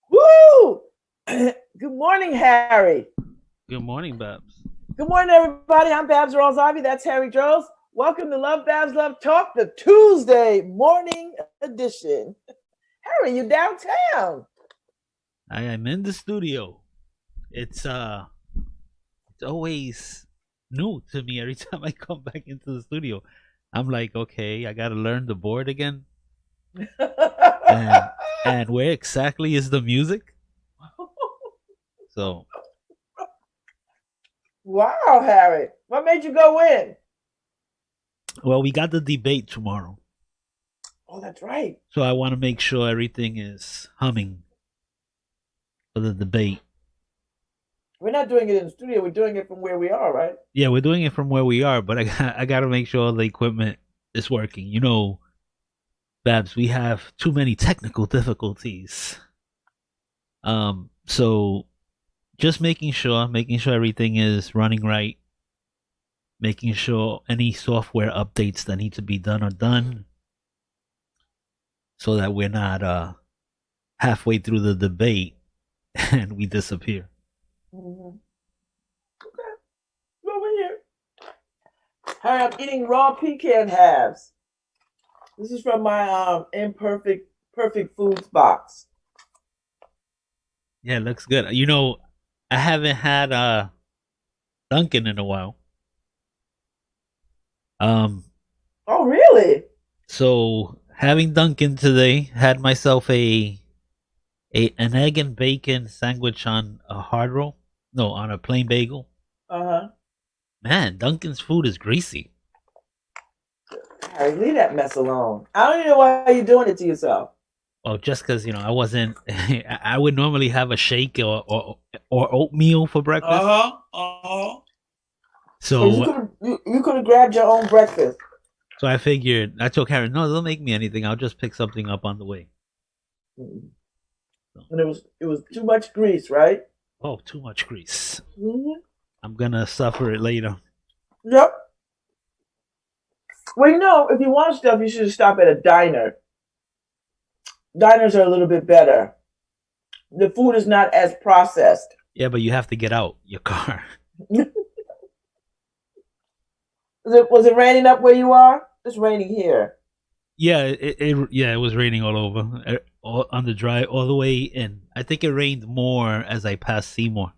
Woo! Good morning, Harry. Good morning, Babz. Good morning, everybody. I'm Babz Rawls-Ivy. That's Harry Droz. Welcome to LoveBabz, LoveTalk, the Tuesday morning edition. Harry, you downtown? I am in the studio. It's always new to me every time I come back into the studio. I'm like, okay, I gotta learn the board again. And where exactly is the music? So Wow, Harry. What made you go in? well, we got the debate tomorrow. Oh, that's right. So I wanna make sure everything is humming for the debate. We're not doing it in the studio. We're doing it from where we are, right? Yeah, we're doing it from where we are, but I gotta make sure all the equipment is working. You know, Babs, we have too many technical difficulties. So just making sure everything is running right, making sure any software updates that need to be done are done, so that we're not halfway through the debate and we disappear. Mm-hmm. Okay. Over here. Harry, I'm eating raw pecan halves. This is from my imperfect perfect foods box. Yeah, it looks good. You know, I haven't had Dunkin' in a while. Um, Oh, really? so having Dunkin' today, had myself an egg and bacon sandwich on a hard roll. No, on a plain bagel. Uh-huh. Man, Dunkin's food is greasy. Harry, leave that mess alone. I don't even know why you're doing it to yourself. Well, just because I wasn't. I would normally have a shake or oatmeal for breakfast. Uh-huh. Uh-huh. So You could have grabbed your own breakfast. so I figured I told Karen, no, don't make me anything. I'll just pick something up on the way. And it was too much grease, right? Oh, too much grease. Mm-hmm. I'm gonna suffer it later. Yep. Well, if you want stuff, you should stop at a diner. Diners are a little bit better. The food is not as processed. Yeah, but you have to get out your car. Was it raining up where you are? It's raining here. Yeah, it was raining all over, on the drive all the way in. I think it rained more as I passed Seymour.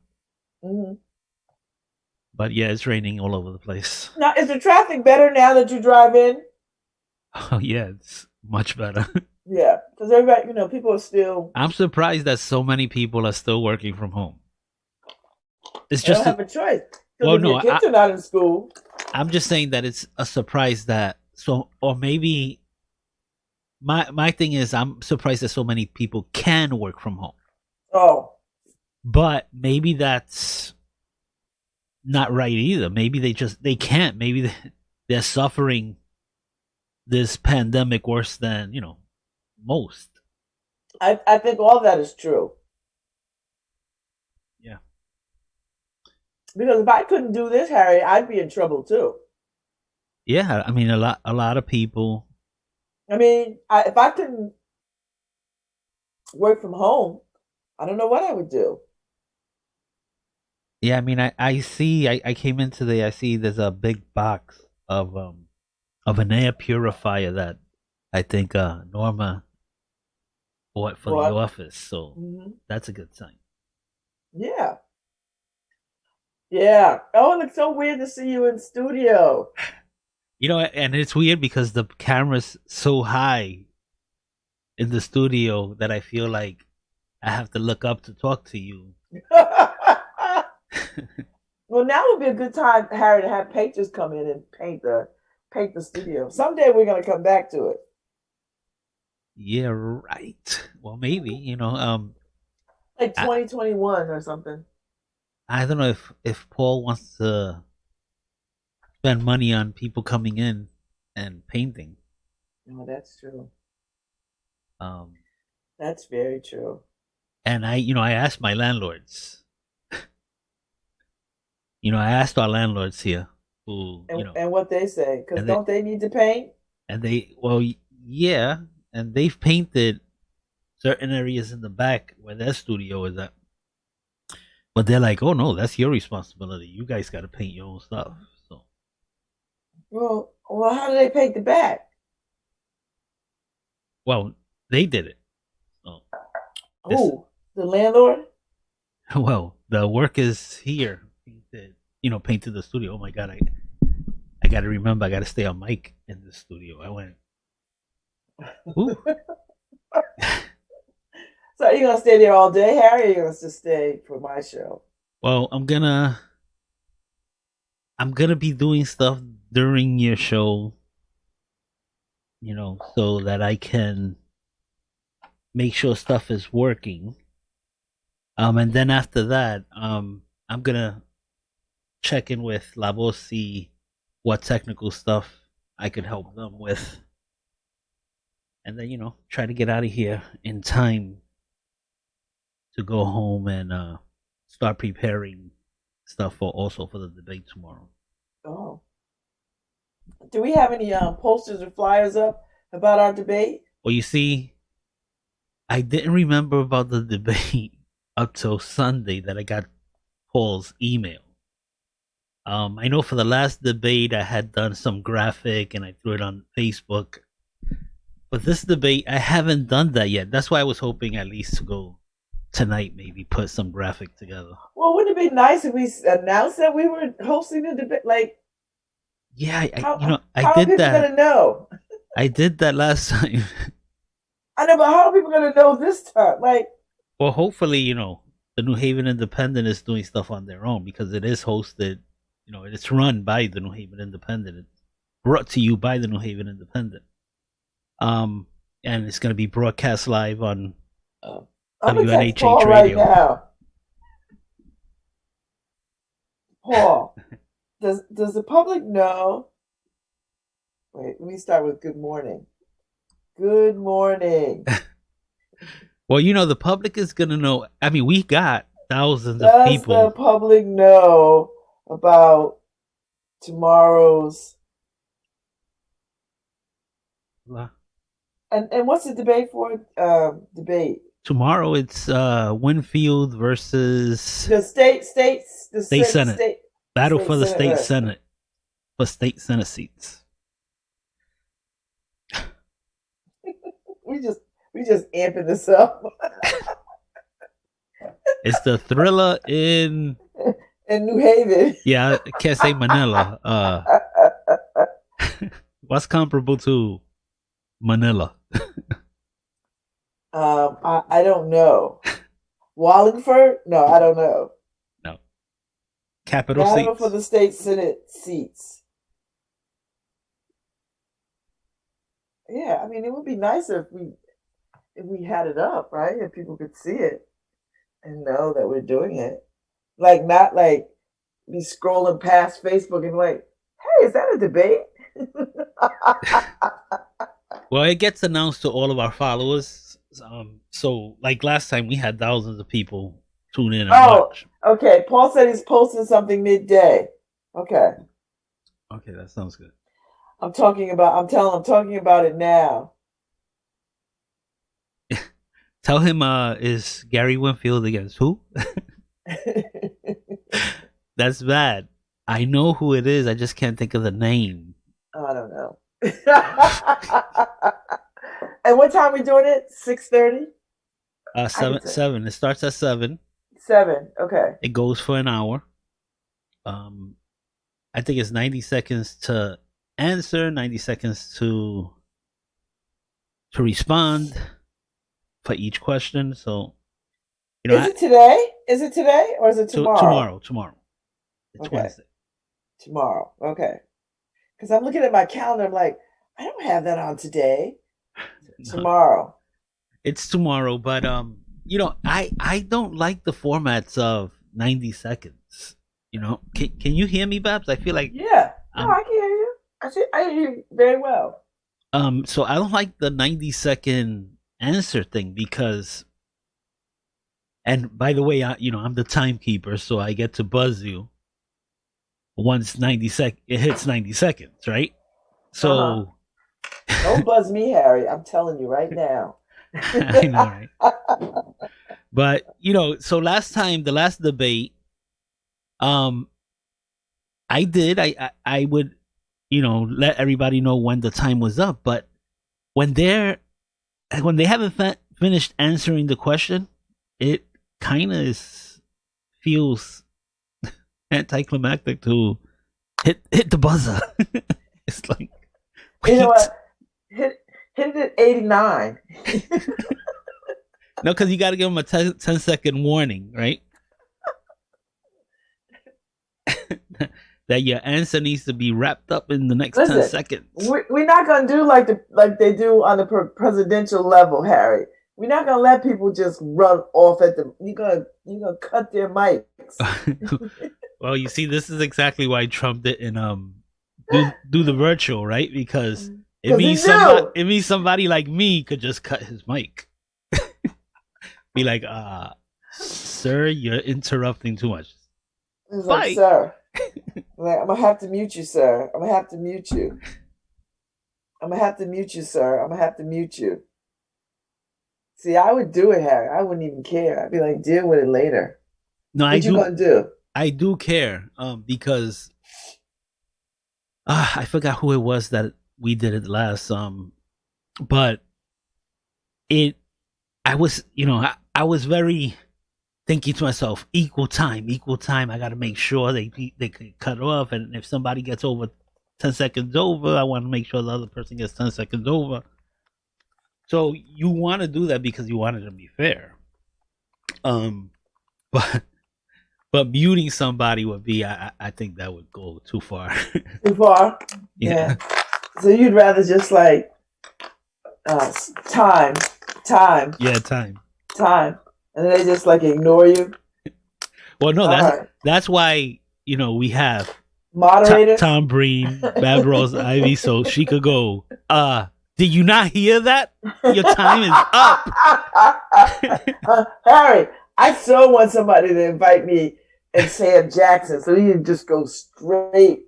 Mm-hmm. But yeah, it's raining all over the place. Now, is the traffic better now that you drive in? Oh yeah, it's much better. Yeah, because everybody, people are still. I'm surprised that so many people are still working from home. It's They don't just have a choice. well, Because no, your kids are not in school. I'm just saying that it's a surprise that or maybe my thing is I'm surprised that so many people can work from home. Oh, But maybe that's not right either. Maybe they can't. Maybe they're suffering this pandemic worse than most. I think all that is true. Yeah. Because if I couldn't do this, Harry, I'd be in trouble too. Yeah, I mean a lot of people. I mean, if I couldn't work from home, I don't know what I would do. Yeah, I mean I see I came in today, I see there's a big box of an air purifier that I think Norma bought for the What? office. So Hmm. that's a good sign. Yeah. Yeah. Oh, it looks so weird to see you in studio. You know, and it's weird because the camera's so high in the studio that I feel like I have to look up to talk to you. Well, now would be a good time, Harry, to have painters come in and paint the studio. Someday we're gonna come back to it. Yeah, right. Well, maybe, Like I 2021 or something. I don't know if Paul wants to spend money on people coming in and painting. No, that's true. Um, That's very true. and I asked my landlords. I asked our landlords here who, And what they say, because and they don't they need to paint? and they well, yeah, and they've painted certain areas in the back where their studio is at. But they're like, "Oh no, that's your responsibility. You guys got to paint your own stuff." So, Well, how do they paint the back? well, they did it. So, this Who? The landlord? well, the work is here. Painted the studio. Oh my god, I got to remember. I got to stay on mic in the studio. I went. Ooh. So are you gonna stay there all day, Harry? Or are you gonna just stay for my show? Well, I'm gonna be doing stuff during your show, so that I can make sure stuff is working. And then after that, I'm gonna check in with LoveBabz, see what technical stuff I could help them with, and then try to get out of here in time to go home and start preparing stuff for the debate tomorrow. Oh, do we have any posters or flyers up about our debate? Well, you see, I didn't remember about the debate up till Sunday that I got Paul's email. I know for the last debate I had done some graphic and I threw it on Facebook. But this debate, I haven't done that yet. That's why I was hoping at least to go tonight, maybe put some graphic together. Well, wouldn't it be nice if we announced that we were hosting the debate? Like, Yeah, I how are did people that. gonna know? I did that last time. I know, but how are people gonna know this time? Like, Well, hopefully, the New Haven Independent is doing stuff on their own because it is hosted, it's run by the New Haven Independent. It's brought to you by the New Haven Independent. And it's going to be broadcast live on I'm gonna text WNHH Paul right radio. now. Paul, does the public know? Wait, let me start with good morning. Good morning. Well, the public is going to know. I mean, we got thousands of Does people. the public know about tomorrow's and what's the debate for? Debate. Tomorrow it's Winfield versus The state Senate. Battle for the state right. Senate. For state Senate seats. We just amping this up. It's the thriller in New Haven. Yeah, I can't say Manila. What's comparable to Manila? I don't know. Wallingford? No, I don't know. No. Capital Battle seats. for the state Senate seats. Yeah, I mean, it would be nicer if we had it up, right? If people could see it and know that we're doing it. Like, not like be scrolling past Facebook and like, hey, is that a debate? Well, it gets announced to all of our followers. So like last time, we had thousands of people tune in and watch. Okay. Paul said he's posting something midday. Okay, that sounds good. I'm talking about it now. Tell him, is Gary Winfield against who? That's bad. I know who it is. I just can't think of the name. I don't know. And what time are we doing it? 6:30? 7. It starts at 7. 7. Okay. It goes for an hour. Um, I think it's 90 seconds to answer, 90 seconds to respond for each question. So, Is it today? Is it today or is it tomorrow? tomorrow. It's Okay, Wednesday. tomorrow. Okay. Because I'm looking at my calendar. I'm like, I don't have that on today. No, Tomorrow. it's tomorrow, but I don't like the formats of 90 seconds. Can you hear me, Babs? I feel like Yeah. No, um I can hear you. I hear you very well. so I don't like the 90-second answer thing because, and by the way, I'm the timekeeper, so I get to buzz you once it hits 90 seconds, right? Uh huh. So Don't buzz me, Harry. I'm telling you right now. I know, right? But so last time, the last debate, um, I would, let everybody know when the time was up. But when they haven't finished answering the question, it kind of feels anticlimactic to hit the buzzer. It's like, You know wait, what? Hit hit it at 89. no, because you got to give them a 10-second warning, right? That your answer needs to be wrapped up in the next 10 Listen, seconds. we're not gonna do like they do on the presidential level, Harry. We're not gonna let people just run off at the. You're gonna cut their mics. Well, you see, this is exactly why Trump didn't do the virtual, right? Because Because he knew. it means somebody like me could just cut his mic. Be like, sir, you're interrupting too much. He's like, Fight. sir, like, I'm gonna have to mute you, sir. I'm gonna have to mute you. I'm gonna have to mute you, sir. I'm gonna have to mute you. See, I would do it, Harry. I wouldn't even care. I'd be like, deal with it later. No, What you gonna do? I do care. Because I forgot who it was that we did it last. But it, I was, I was very thinking to myself, equal time, equal time. I got to make sure they could cut off, and if somebody gets over 10 seconds over, I want to make sure the other person gets 10 seconds over. So you want to do that because you want it to be fair. Um, but muting somebody would be, I think that would go too far. Too far? Yeah. Yeah. So you'd rather just like time, time, Yeah, time. time, and they just like ignore you. Well, no, All right. that's why we have Moderators. Tom Breen, Babz Rawls-Ivy, so she could go. Did you not hear that? Your time is up. Harry, I so want somebody to invite me and Sam Jackson so he can just go straight.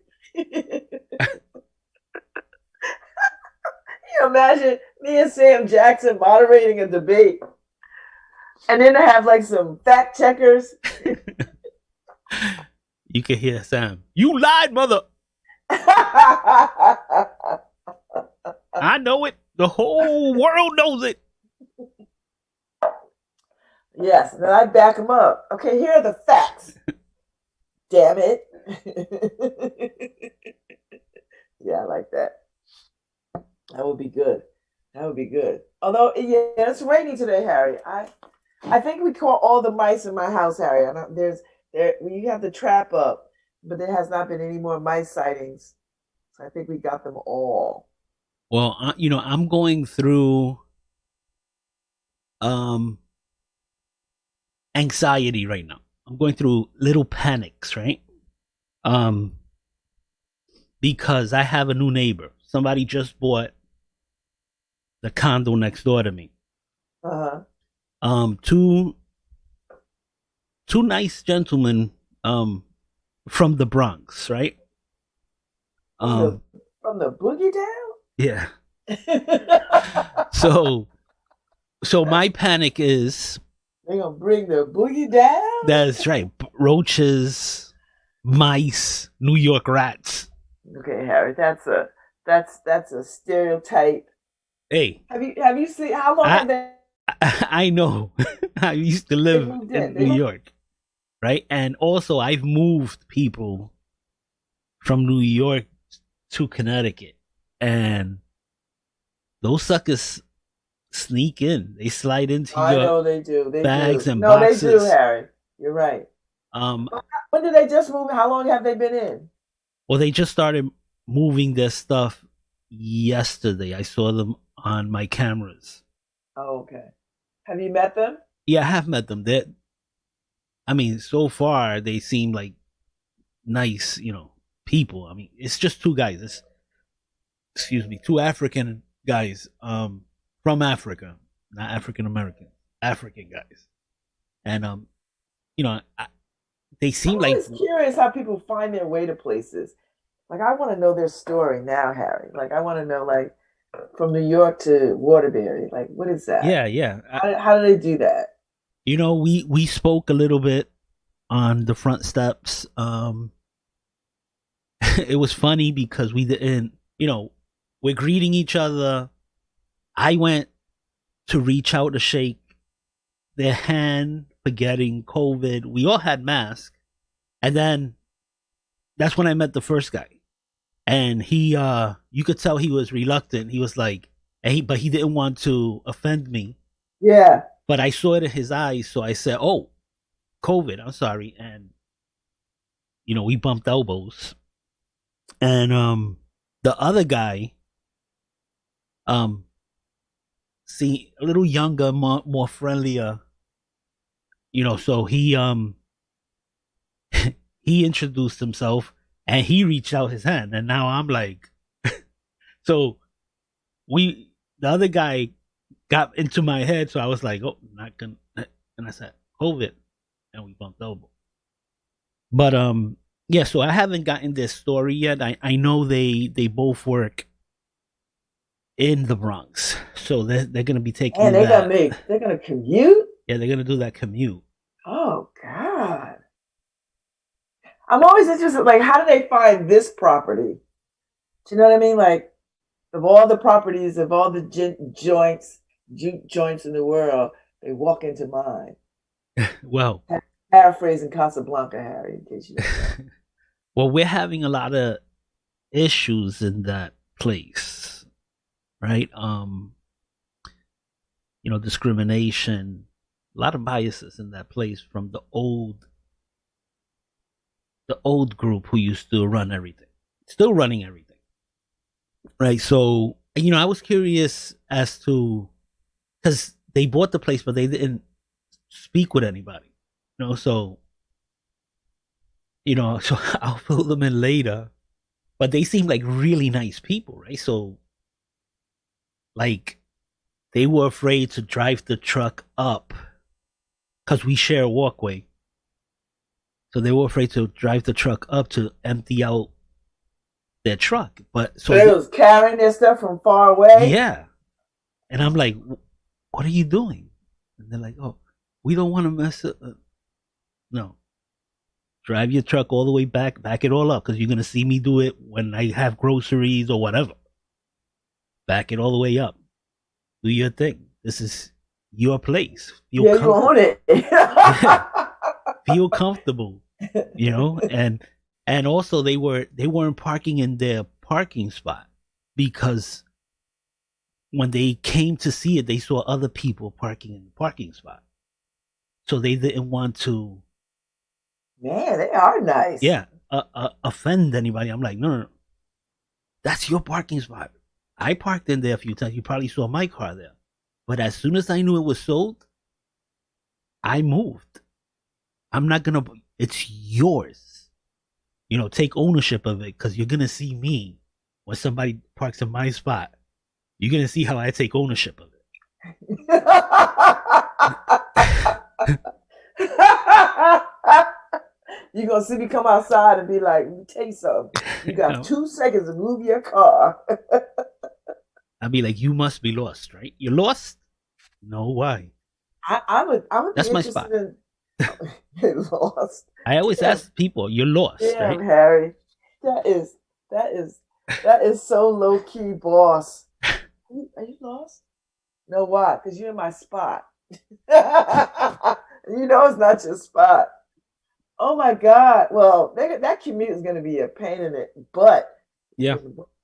You imagine me and Sam Jackson moderating a debate, and then I have like some fact checkers. You can hear Sam. You lied, mother. I know it. The whole world knows it. Yes, and then I back him up. Okay, here are the facts. Damn it. Yeah, I like that. That would be good. That would be good. Although, yeah, it's raining today, Harry. I think we caught all the mice in my house, Harry. We have the trap up, but there has not been any more mice sightings. So I think we got them all. Well, I'm going through anxiety right now. I'm going through little panics, right? Because I have a new neighbor. Somebody just bought the condo next door to me. Two nice gentlemen from the Bronx, right? From the boogie down? Yeah. So my panic is they're gonna bring the boogie down? That's right. Roaches, mice, New York rats. Okay, Harry, that's a stereotype. Hey, have you seen how long have they? I know. I used to live in New York. right? And also, I've moved people from New York to Connecticut, and those suckers sneak in. They slide into I your know they do. They bags do. and No, they do, boxes. Harry. You're right. Um, When did they just move? How long have they been in? well, they just started moving their stuff yesterday. I saw them on my cameras. Oh, okay. Have you met them? Yeah, I have met them. They, I mean, so far they seem like nice, people. I mean, it's just two guys. It's, excuse me, two African guys, from Africa, not African American, African guys, and you know, I, they I'm seem like, always curious how people find their way to places. Like, I want to know their story now, Harry. Like, I want to know, like, from New York to Waterbury. Like, what is that? yeah, yeah. How do they do that? We spoke a little bit on the front steps. It was funny because we didn't, we're greeting each other. I went to reach out to shake their hand, forgetting COVID. We all had masks, and then that's when I met the first guy, and you could tell he was reluctant. He was like, but he didn't want to offend me. Yeah. But I saw it in his eyes, so I said, "Oh, COVID. I'm sorry," and we bumped elbows. And the other guy, um, see, a little younger, more friendlier, so he introduced himself and he reached out his hand, and now I'm like, so the other guy got into my head, so I was like, oh, not gonna, and I said COVID, and we bumped elbows. But yeah, so I haven't gotten this story yet. I know they both work in the Bronx, so they're gonna be And taking that. they're gonna commute? Yeah, they're gonna do that commute. Oh God. I'm always interested, like, how do they find this property? Do you know what I mean? Like, of all the properties, of all the juke joints in the world, they walk into mine. Well, Paraphrasing Casablanca, Harry, in case you don't know. well, we're having a lot of issues in that place, right? Discrimination, a lot of biases in that place from the old group who used to run everything, still running everything, right? So, I was curious as to, because they bought the place, but they didn't speak with anybody, so, so I'll fill them in later, but they seem like really nice people, right? So, like, they were afraid to drive the truck up because we share a walkway. So they were afraid to drive the truck up to empty out their truck. But So they was carrying their stuff from far away? yeah. And I'm like, what are you doing? And they're like, oh, we don't want to mess up. No. Drive your truck all the way back it all up, because you're going to see me do it when I have groceries or whatever. Back it all the way up. Do your thing. This is your place. Yeah, you own it. Feel comfortable, and also they weren't parking in their parking spot, because when they came to see it, they saw other people parking in the parking spot, so they didn't want to. Man, they are nice. Yeah, offend anybody. I'm like, no, no, no, that's your parking spot. I parked in there a few times. You probably saw my car there, but as soon as I knew it was sold, I moved. I'm not gonna. It's yours. Take ownership of it, because you're gonna see me when somebody parks in my spot. You're gonna see how I take ownership of it. You're gonna see me come outside and be like, "Let me tell you something. You got 2 seconds to move your car." I'll be like, you must be lost, right? You're lost? No, why? I would be That's my spot. interested in lost. I always ask people, you're lost, Damn, right? Harry. That is so low key, boss. Are you lost? No, why? Because you're in my spot. You know it's not your spot. Oh my God. Well, that commute is going to be a pain in the butt Yeah,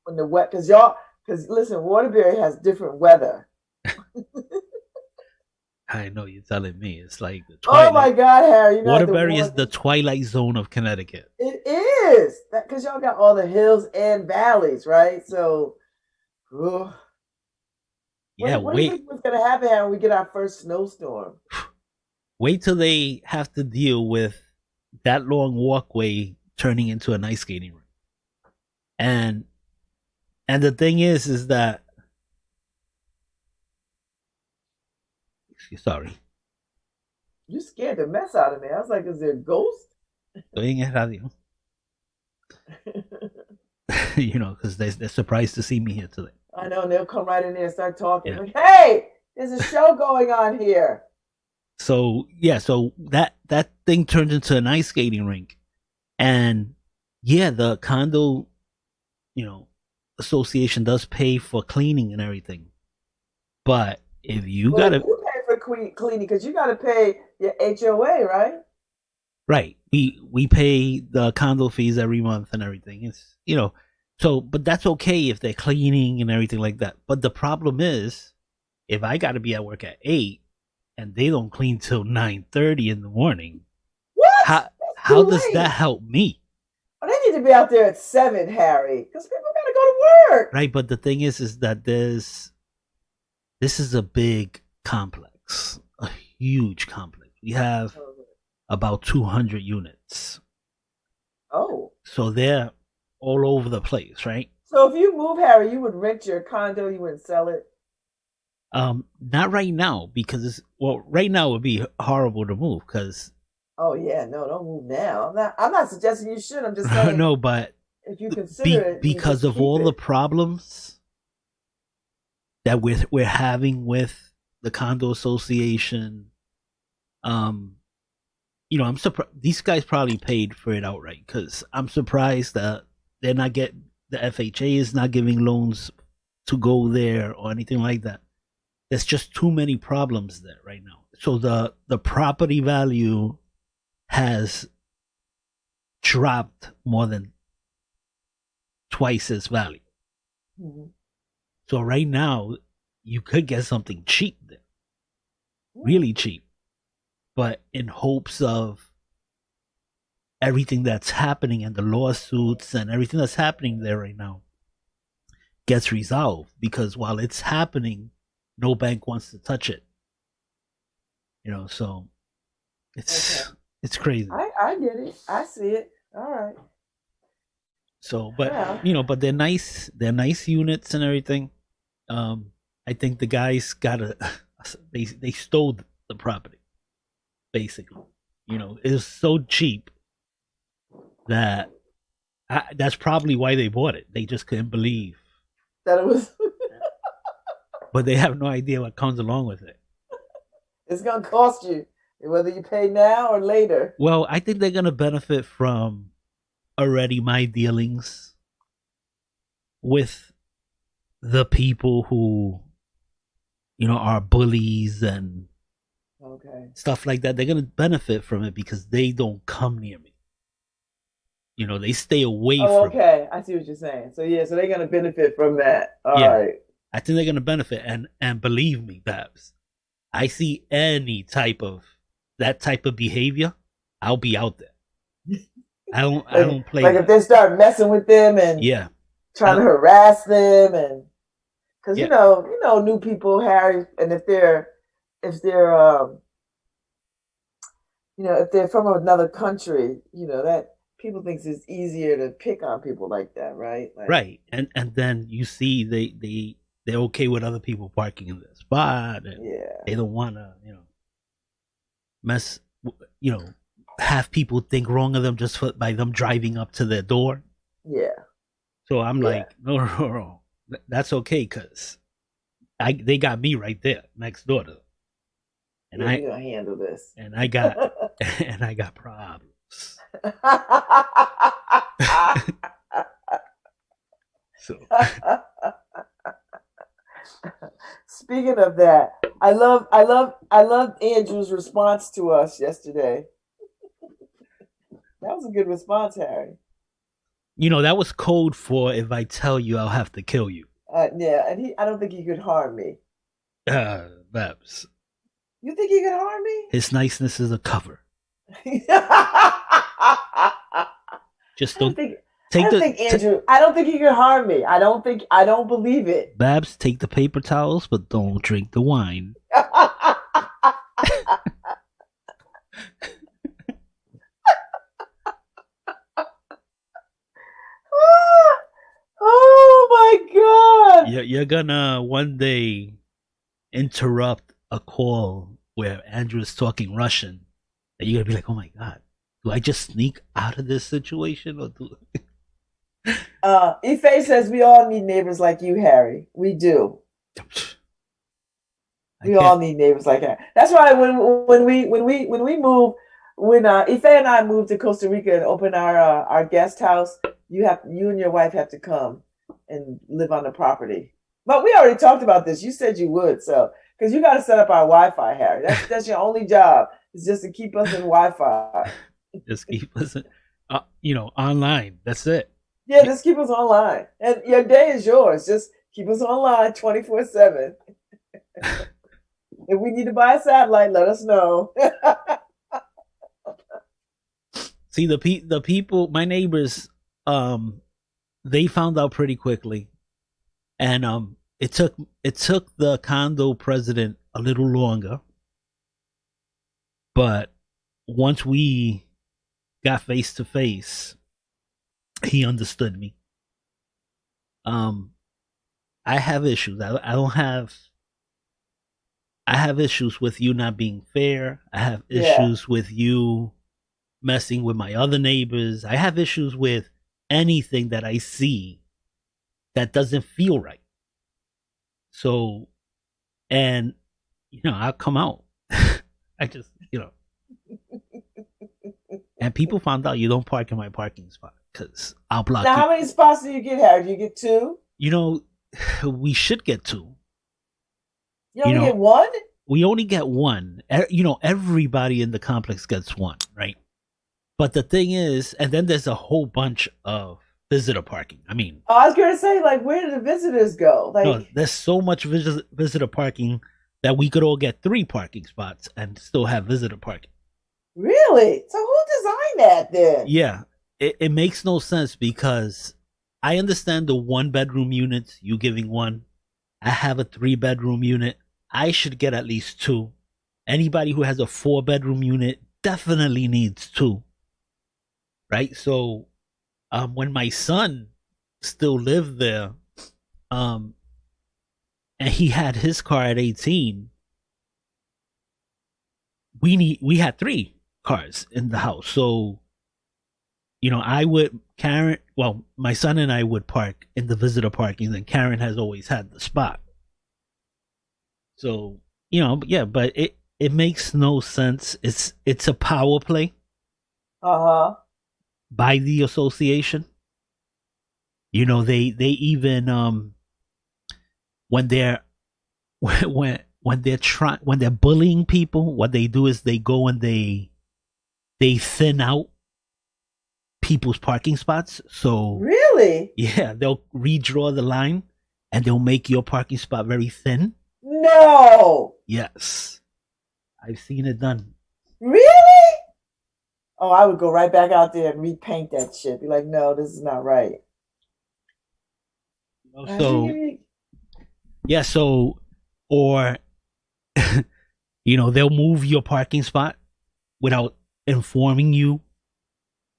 when the wet, because listen, Waterbury has different weather. I know you're telling me. It's like the Oh my twilight. God, Harry, you know at the Waterbury is water. the twilight zone of Connecticut. It is that because y'all got all the hills and valleys, right? So, ugh. Yeah, What do you think was going to happen Harry, when we get our first snowstorm? wait till they have to deal with that long walkway turning into an ice skating rink. And and the thing is that sorry, You scared the mess out of me. I was like, is there a ghost? estoy en el radio, because they're surprised to see me here today. I know, and they'll come right in there and start talking Yeah. like, "Hey, there's a show going on here." So yeah, so that thing turns into an ice skating rink, and yeah, the condo, you know, association does pay for cleaning and everything. But if you Well, gotta you pay for cleaning because you got to pay your HOA, right? right, we pay the condo fees every month and everything. It's so but that's okay if they're cleaning and everything like that. But the problem is if I gotta be at work at 8 and they don't clean till 9:30 in the morning, What? That's how too does that late. help me? Oh, they need to be out there at 7, Harry, because people got to go to work. Right? But the thing is that this is a big complex, a huge complex. We have about 200 units. Oh, So they're all over the place, right? so if you move, Harry, you would rent your condo, you wouldn't sell it. Not right now because right now it would be horrible to move because Oh yeah, no, don't move now. I'm not suggesting you should. I'm just saying no, but if you consider it, you because just of keep all the it. problems that we're having with the condo association, um, I'm surprised these guys probably paid for it outright because I'm surprised that they're not get the FHA is not giving loans to go there or anything like that. There's just too many problems there right now. So the property value has dropped more than twice its value. Mhm. So right now you could get something cheap there, Mm. really cheap, but in hopes of everything that's happening and the lawsuits and everything that's happening there right now gets resolved because while it's happening, no bank wants to touch it. So Okay, it's crazy. I get it. I see it. All right. So, but Well, but they're nice. They're nice units and everything. Um, I think the guys got a they stole the property basically. It was so cheap that that's probably why they bought it. They just couldn't believe, that it was. but they have no idea what comes along with it. It's gonna cost you whether you pay now or later. Well, I think they're gonna benefit from already my dealings with the people who are bullies and Okay. stuff like that. They're gonna benefit from it because they don't come near me. They stay away Oh, from me. okay. I see what you're saying. So yeah, so they're gonna benefit from that. All Yeah, right. I think they're gonna benefit, and believe me, Babs, I see any type of that type of behavior, I'll be out there. I Like, don't play like if that. they start messing with them and Yeah, trying I, to harass them, and because yeah, new people, Harry, and if they're if they're from another country, that people thinks it's easier to pick on people like that, right? Like, right. And then you see they're okay with other people parking in their spot, and yeah, they don't want to mess you know have people think wrong of them just by them driving up to their door. yeah, So I'm yeah. like, no, no, no, no. That's okay because they got me right there next door to them, and Yeah, I we're gonna handle this. and I got and I got problems. So Speaking of that, I love Andrew's response to us yesterday. That was a good response, Harry. That was code for if I tell you, I'll have to kill you. Yeah, and I don't think he could harm me. Babs. You think he could harm me? His niceness is a cover. I Just don't don't think. I take don't the think Andrew. I don't think he could harm me. I don't think. I don't believe it. Babs, take the paper towels, but don't drink the wine. Oh my god! You're gonna one day interrupt a call where Andrew is talking Russian, and you're gonna be like, "Oh my god, do I just sneak out of this situation, or do?" Ife says we all need neighbors like you, Harry. We do. I We all can't. need neighbors like that. That's why when we move, when Ife and I moved to Costa Rica and open our guest house, you and your wife have to come and live on the property. But we already talked about this. You said you would, so because you got to set up our Wi-Fi, Harry. That's your only job is just to keep us in Wi-Fi. Just keep us, online. That's it. Yeah, just keep us online, and your day is yours. Just keep us online 24/7. If we need to buy a satellite, let us know. See the people, my neighbors, they found out pretty quickly, and it took the condo president a little longer, but once we got face to face, he understood me. Um, I have issues. I don't have. I have issues with you not being fair. I have Yeah. issues with you messing with my other neighbors. I have issues with anything that I see that doesn't feel right. So, and I'll come out. I just, and people found out you don't park in my parking spot because I'll block Now, you. how many spots do you get, Harry? Do you get two? You know, we should get two. You You only know, get one? we only get one. Everybody in the complex gets one, right? But the thing is, and then there's a whole bunch of visitor parking. I mean, Oh, I was going to say, like, where do the visitors go? no, Like, there's so much visitor parking that we could all get three parking spots and still have visitor parking. really? So who designed that then? Yeah, it makes no sense because I understand the 1 bedroom units, you giving one. I have a 3 bedroom unit. I should get at least two. Anybody who has a 4 bedroom unit definitely needs two, right? So, when my son still lived there, um, and he had his car at 18, we had three cars in the house. So, I would Karen. Well, my son and I would park in the visitor parking, and Karen has always had the spot. So, yeah, but it makes no sense. It's a power play Uh-huh. by the association. They even when they're when they're bullying people, what they do is they go and they thin out people's parking spots. So Really? yeah, they'll redraw the line and they'll make your parking spot very thin. No. Yes, I've seen it done. Really? Oh, I would go right back out there and repaint that shit. Be like, no, this is not right. So yeah, so or they'll move your parking spot without informing you.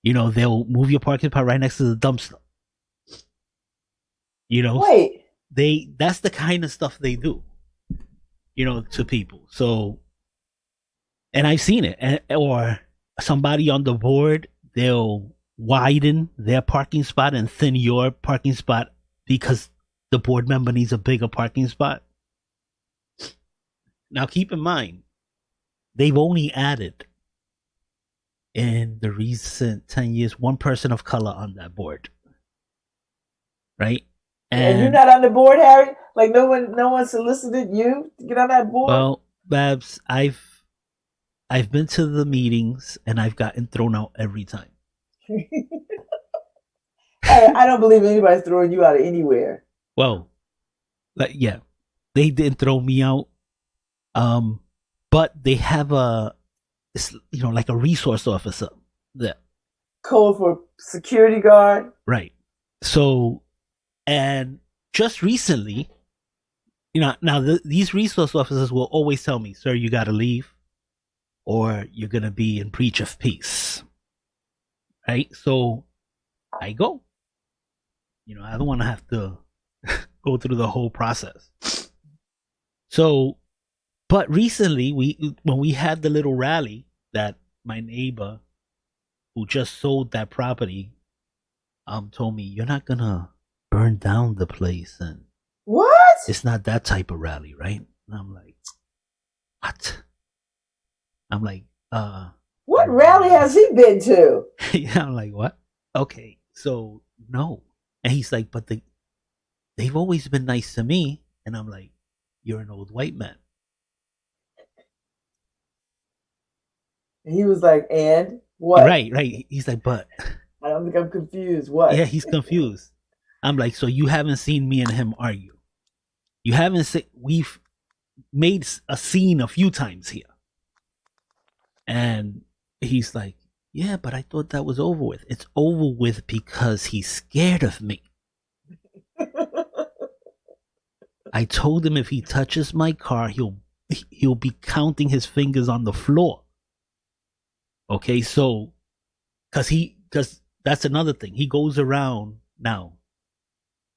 They'll move your parking spot right next to the dumpster. Wait. That's the kind of stuff they do. To people. So, and I've seen it. Or somebody on the board, they'll widen their parking spot and thin your parking spot because the board member needs a bigger parking spot. Now, keep in mind, they've only added in the recent 10 years one person of color on that board, right? And you're not on the board, Harry? Like no one solicited you to get on that board? Well, Babz, I've been to the meetings and I've gotten thrown out every time. I don't believe anybody's throwing you out of anywhere. Well, like, yeah, they didn't throw me out. Um, but they have like a resource officer there, Code for security guard. right? So, and just recently, now these resource officers will always tell me, "Sir, you got to leave, or you're gonna be in breach of peace." Right? So I go. I don't want to have to go through the whole process. So, but recently, when we had the little rally that my neighbor who just sold that property told me, "You're not gonna burn down the place, and What? it's not that type of rally, right?" And I'm like, "What?" I'm like, What rally has he been to? yeah, I'm like, "What?" Okay, so no. And he's like, "But they've always been nice to me." And I'm like, "You're an old white man." And he was like, and what? Right. He's like, "But I don't think I'm confused. yeah," What? he's confused. I'm like, "So you haven't seen me and him argue? You haven't seen, we've made a scene a few times here." And he's like, "Yeah, but I thought that was over with." It's over with because he's scared of me. I told him if he touches my car, he'll be counting his fingers on the floor. Okay, so because that's another thing. He goes around now.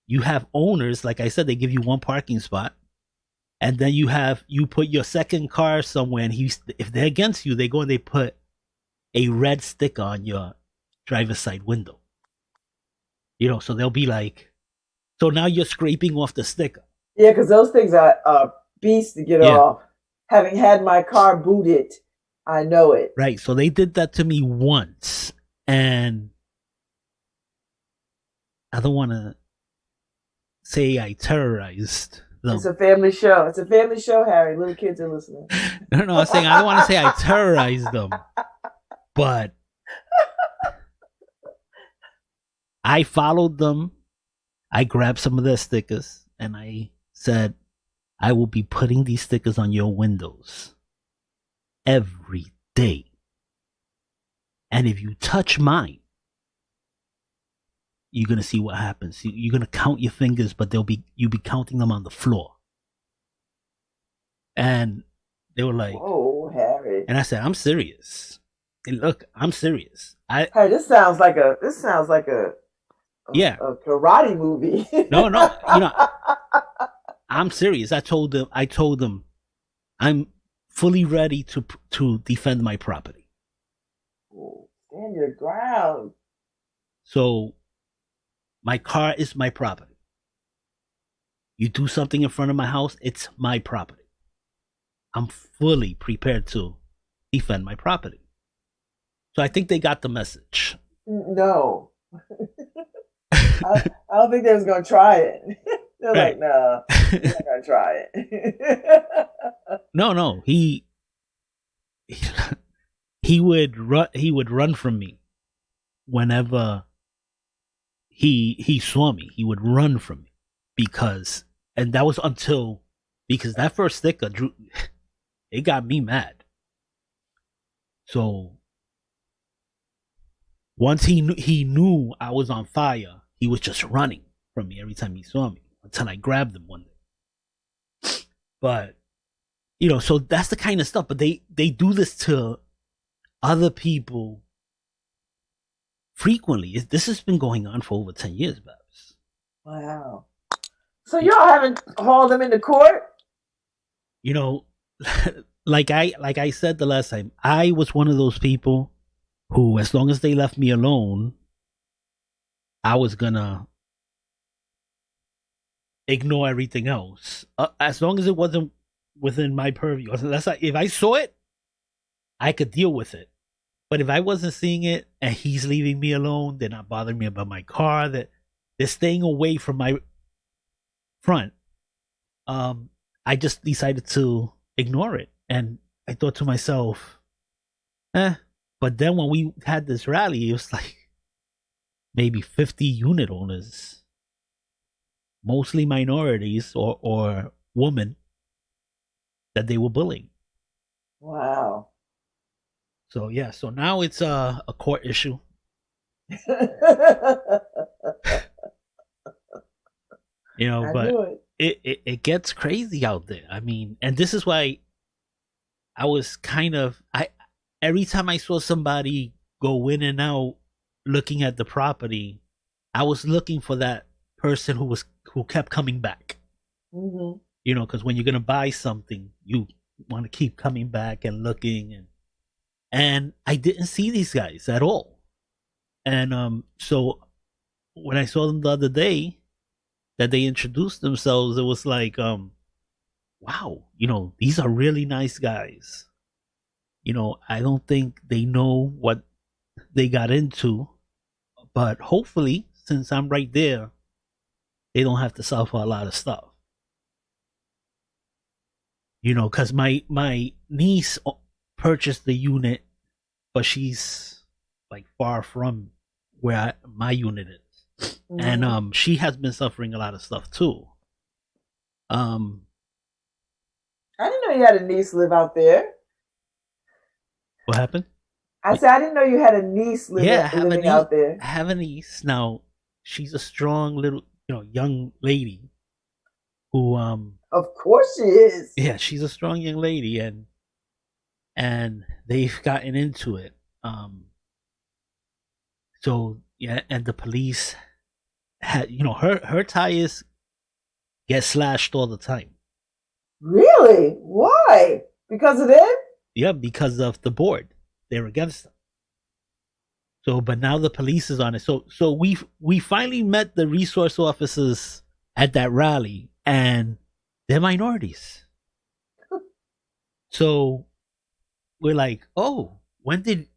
You have owners, like I said, they give you one parking spot, and then you put your second car somewhere, and if they're against you, they go and they put a red sticker on your driver's side window. So they'll be like, so now you're scraping off the sticker. Yeah, because those things are beasts to get Yeah, off. Having had my car booted, I know it. right. So they did that to me once, and I don't want to say I terrorized them. It's a family show. It's a family show, Harry. Little kids are listening. No, I'm saying I don't want to say I terrorized them, but I followed them. I grabbed some of their stickers and I said, "I will be putting these stickers on your windows every day. And if you touch mine, you're going to see what happens. You're going to count your fingers, but you'll be counting them on the floor." And they were like, "Oh, Harry." and I said, "I'm serious. And look, I'm serious." Hey, this sounds like a Yeah. a karate movie. No, I'm serious. I told them I'm fully ready to defend my property. Stand your ground. So my car is my property. You do something in front of my house, it's my property. I'm fully prepared to defend my property. So I think they got the message. No. I don't think they was gonna try it. They're Right. like, no, we're not gonna try it. No. He would run from me whenever he saw me. He would run from me and that was because that first sticker drew, it got me mad. So once he knew I was on fire, he was just running from me every time he saw me until I grabbed him one day. But so that's the kind of stuff. But they do this to other people frequently. This has been going on for over 10 years, Babz. Wow. So y'all haven't hauled them into court? Like I said the last time, I was one of those people who, as long as they left me alone, I was gonna ignore everything else. As long as it wasn't within my purview. If I saw it, I could deal with it. But if I wasn't seeing it and he's leaving me alone, they're not bothering me about my car, that they're staying away from my front, I just decided to ignore it. And I thought to myself, But then when we had this rally, it was like, maybe 50 unit owners, mostly minorities or women, that they were bullying. Wow. So yeah, so now it's a court issue. I But knew it. it gets crazy out there. I mean, and this is why I was kind of I every time I saw somebody go in and out looking at the property, I was looking for that person who kept coming back. Hmm. Because when you're gonna buy something, you want to keep coming back and looking, and I didn't see these guys at all. And so when I saw them the other day that they introduced themselves, it was like, wow, these are really nice guys. I don't think they know what they got into, but hopefully, since I'm right there, they don't have to suffer a lot of stuff. Because my niece purchased the unit, but she's like far from where my unit is, and Hmm. she has been suffering a lot of stuff too. Um, I didn't know you had a niece live out there. what happened? I said I didn't know you had a niece Yeah, living out I there. have a niece now. She's a strong little, young lady who, Of course she is. yeah, she's a strong young lady, and they've gotten into it. So yeah, and the police had, her tires get slashed all the time. Really? Why? Because of them? Yeah, because of the board, they're against them. So, but now the police is on it. So we finally met the resource officers at that rally, and they're minorities. So we're like, oh, when did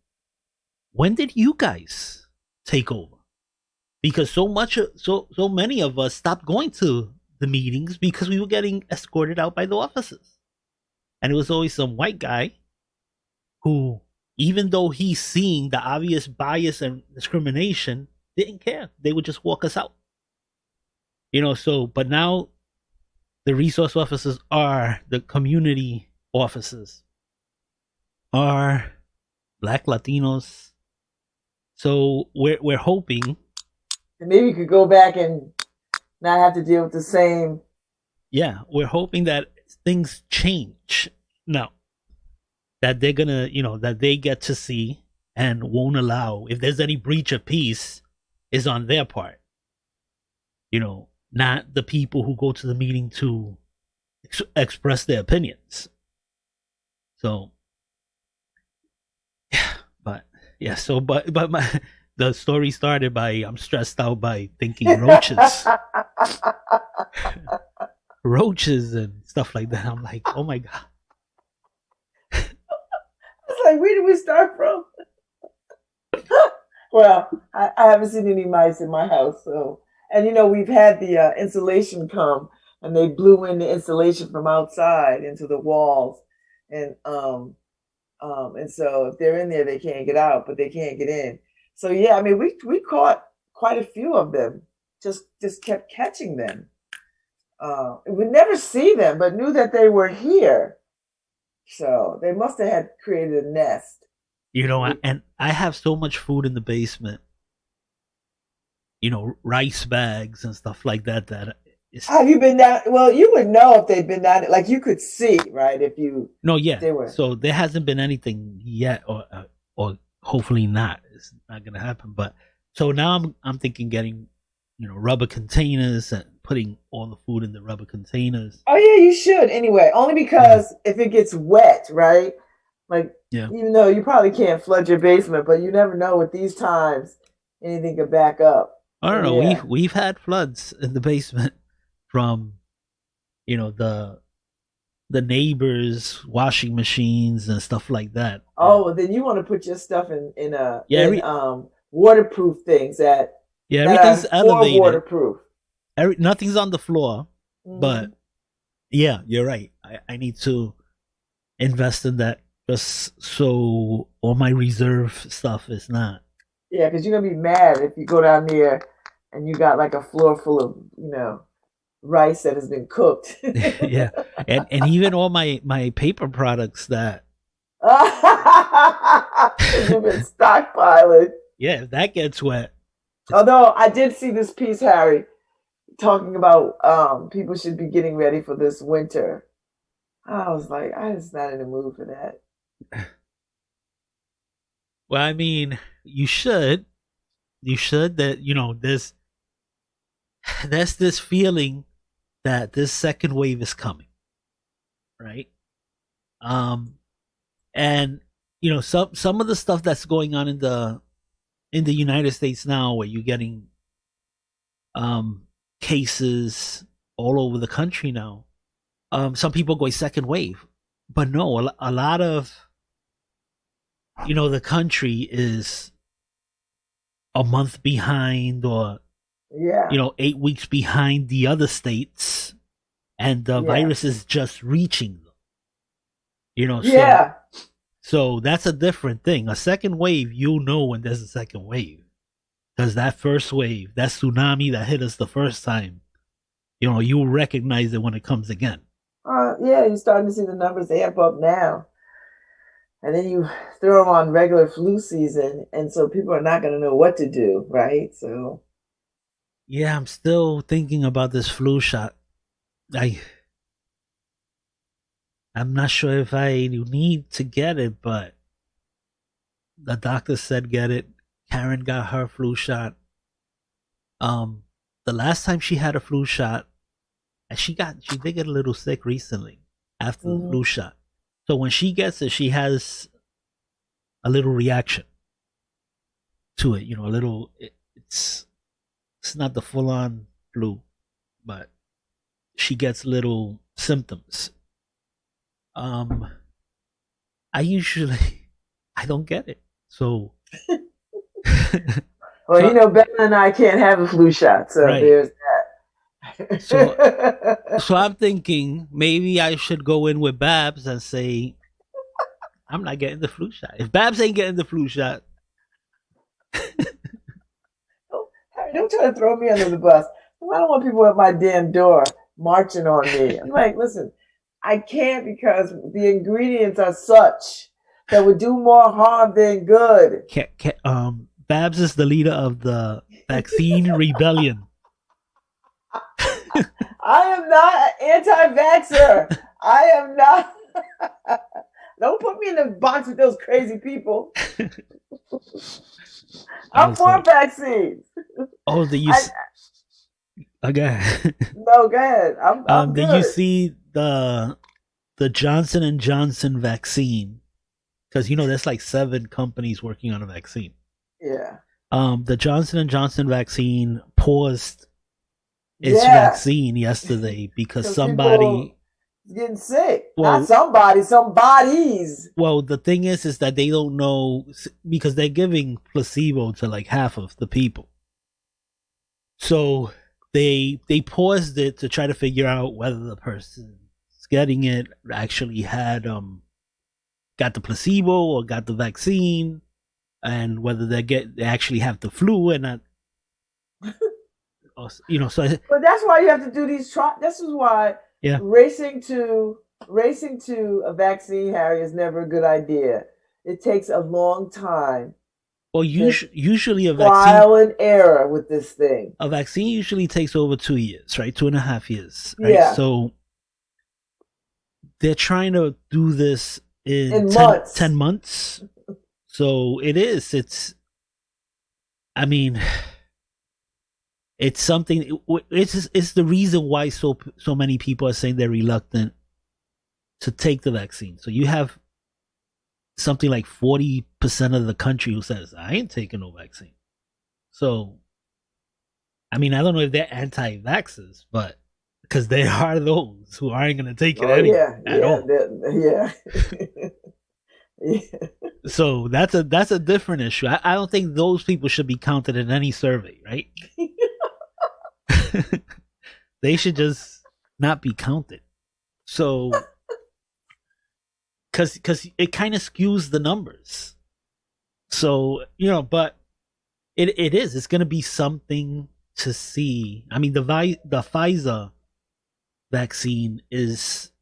you guys take over? Because so many of us stopped going to the meetings because we were getting escorted out by the officers, and it was always some white guy who, even though he's seeing the obvious bias and discrimination, didn't care. They would just walk us out. So but now the resource officers are the community officers are black Latinos. So we're hoping, And maybe you could go back and not have to deal with the same. yeah, we're hoping that things change now. That they're gonna, that they get to see and won't allow, if there's any breach of peace, is on their part. Not the people who go to the meeting to express their opinions. So, yeah, but yeah, so but my the story started by, I'm stressed out by thinking roaches, roaches and stuff like that. I'm like, oh my god. It's like, where did we start from? Well, I haven't seen any mice in my house, so and we've had the insulation come, and they blew in the insulation from outside into the walls, and and so if they're in there, they can't get out, but they can't get in. So yeah, I mean, we caught quite a few of them. Just kept catching them. We never see them, but knew that they were here. So they must have had created a nest. And I have so much food in the basement, rice bags and stuff like that, that it's, Have you been down? Well, you would know if they'd been down. Like you could see, right? no, If yeah. they were. So there hasn't been anything yet, or hopefully not. It's not gonna happen. But so now I'm thinking getting, rubber containers and putting all the food in the rubber containers. Oh yeah, you should anyway. Only Yeah, because if it gets wet, right? Like yeah. even though you probably can't flood your basement, but you never know with these times anything could back up. I So don't know. yeah. We've had floods in the basement from, the neighbors' washing machines and stuff like that. And Oh, well, then you want to put your stuff in yeah, waterproof things that everything's are for elevated. waterproof. Nothing's on the floor, but Hmm. yeah, you're right. I need to invest in that, just so all my reserve stuff is not. Yeah, because you're gonna be mad if you go down there and you got like a floor full of, rice that has been cooked. Yeah, and even all my paper products that Because you've been stockpiling. yeah, if that gets wet. Although I did see this piece, Harry, talking about people should be getting ready for this winter. I was like, I was not in the mood for that. Well, I mean, you should that there's this feeling that this second wave is coming, right? Um, and some of the stuff that's going on in the United States now, where you're getting um cases all over the country now. Some people go second wave, but no, a lot of the country is a month behind, or Yeah, 8 weeks behind the other states, and the yeah, virus is just reaching them. So yeah, that's a different thing. A second wave, you'll know when there's a second wave, because that first wave, that tsunami that hit us the first time, you'll recognize it when it comes again. yeah. You're starting to see the numbers amp up now, and then you throw them on regular flu season, and so people are not going to know what to do, right? So, Yeah, I'm still thinking about this flu shot. I I'm not sure if I need to get it, but the doctor said get it. Karen got her flu shot. Um, the last time she had a flu shot, and she did get a little sick recently after the mhm. flu shot. So when she gets it, she has a little reaction to it. A little. It's not the full on flu, but she gets little symptoms. Um, I usually I don't get it. So Well, so Bella and I can't have a flu shot, so right. there's So that. I'm thinking maybe I should go in with Babz and say I'm not getting the flu shot. If Babz ain't getting the flu shot, Harry, don't try to throw me under the bus. I don't want people at my damn door marching on me. I'm like, listen, I can't because the ingredients are such that would do more harm than good. Babz is the leader of the vaccine rebellion. I am not an anti-vaxxer. I am not. Don't put me in the box with those crazy people. I I'm was for like, vaccines. oh, did you? I Okay. No, go ahead. I'm Did you good. see the Johnson & Johnson vaccine? Because there's like 7 companies working on a vaccine. Yeah. The Johnson & Johnson vaccine paused its Yeah. vaccine yesterday because Because people somebody. getting sick. Not Well, somebody, some bodies. the thing is that they don't know, because they're giving placebo to like half of the people. So they paused it to try to figure out whether the person getting it actually had got the placebo or got the vaccine, and whether they actually have the flu and not. So But that's why you have to do these trials. This is why yeah. racing to racing to a vaccine, Harry, is never a good idea. It takes a long time. Well, There's usually trial and error with this thing. a vaccine usually takes over 2 years, right? 2.5 years, right? Yeah. So they're trying to do this in In 10 months. months. So it's, I mean, it's something, it's the reason why so many people are saying they're reluctant to take the vaccine. So you have something like 40% of the country who says, I ain't taking no vaccine. So, I mean, I don't know if they're anti-vaxxers, but because there are those who aren't going to take it Oh yeah, at yeah, all. yeah. Yeah. So that's a different issue. I don't think those people should be counted in any survey, right? They should just not be counted. So, because it kind of skews the numbers. So but it is. It's gonna be something to see. I mean, the Pfizer vaccine is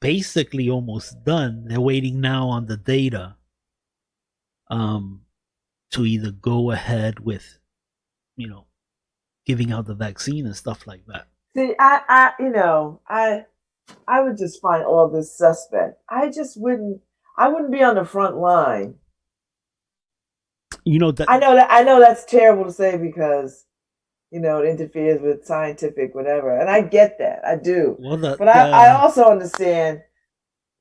basically almost done. They're waiting now on the data um to either go ahead with, you know, giving out the vaccine and stuff like that. See, I would just find all this suspect. I wouldn't be on the front line. You know that I know that's terrible to say because, it interferes with scientific whatever. And I get that. I do. well But I also understand.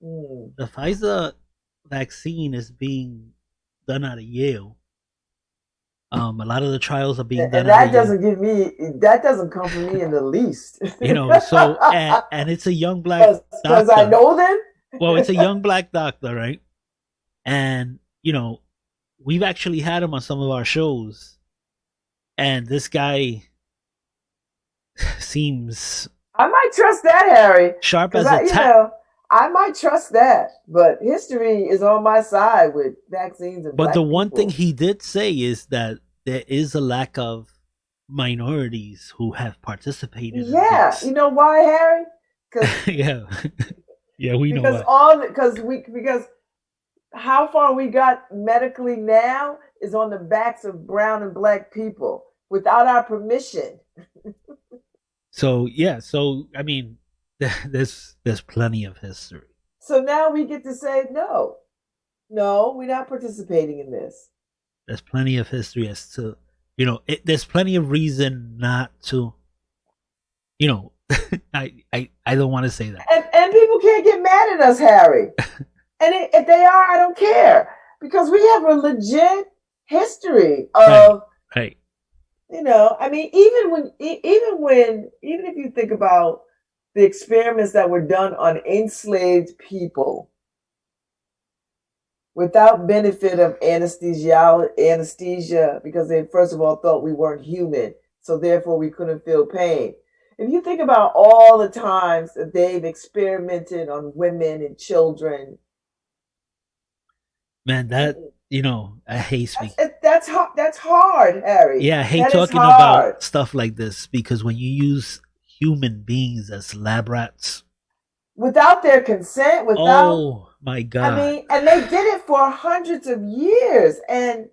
the Pfizer vaccine is being done out of Yale. A lot of the trials are being done And out of that doesn't come from me in the least. So and it's a young black Because I doctor. know them. Well, it's a young black doctor, right? And we've actually had him on some of our shows, and this guy seems I might trust that, Harry. sharp as Because a tack. I might trust that. But history is on my side with vaccines and But black the one thing people. he did say is that there is a lack of minorities who have participated in Yeah, this. you know why, Harry? Because Yeah, yeah, we know because why. because how far we got medically now is on the backs of brown and black people without our permission. So yeah, so I mean, there's plenty of history. So now we get to say no, no, we're not participating in this. There's plenty of history as to there's plenty of reason not to. You know, I don't want to say that. And people can't get mad at us, Harry. And if they are, I don't care because we have a legit history Right, of right. I mean, even if you think about the experiments that were done on enslaved people without benefit of anesthesia, because they first of all thought we weren't human, so therefore we couldn't feel pain. If you think about all the times that they've experimented on women and children, Man, that I hate speaking. that's hard, Harry. Yeah, I hate That is talking hard. about stuff like this because when you use human beings as lab rats, Without their consent, without oh my I god. mean, and they did it for hundreds of years, and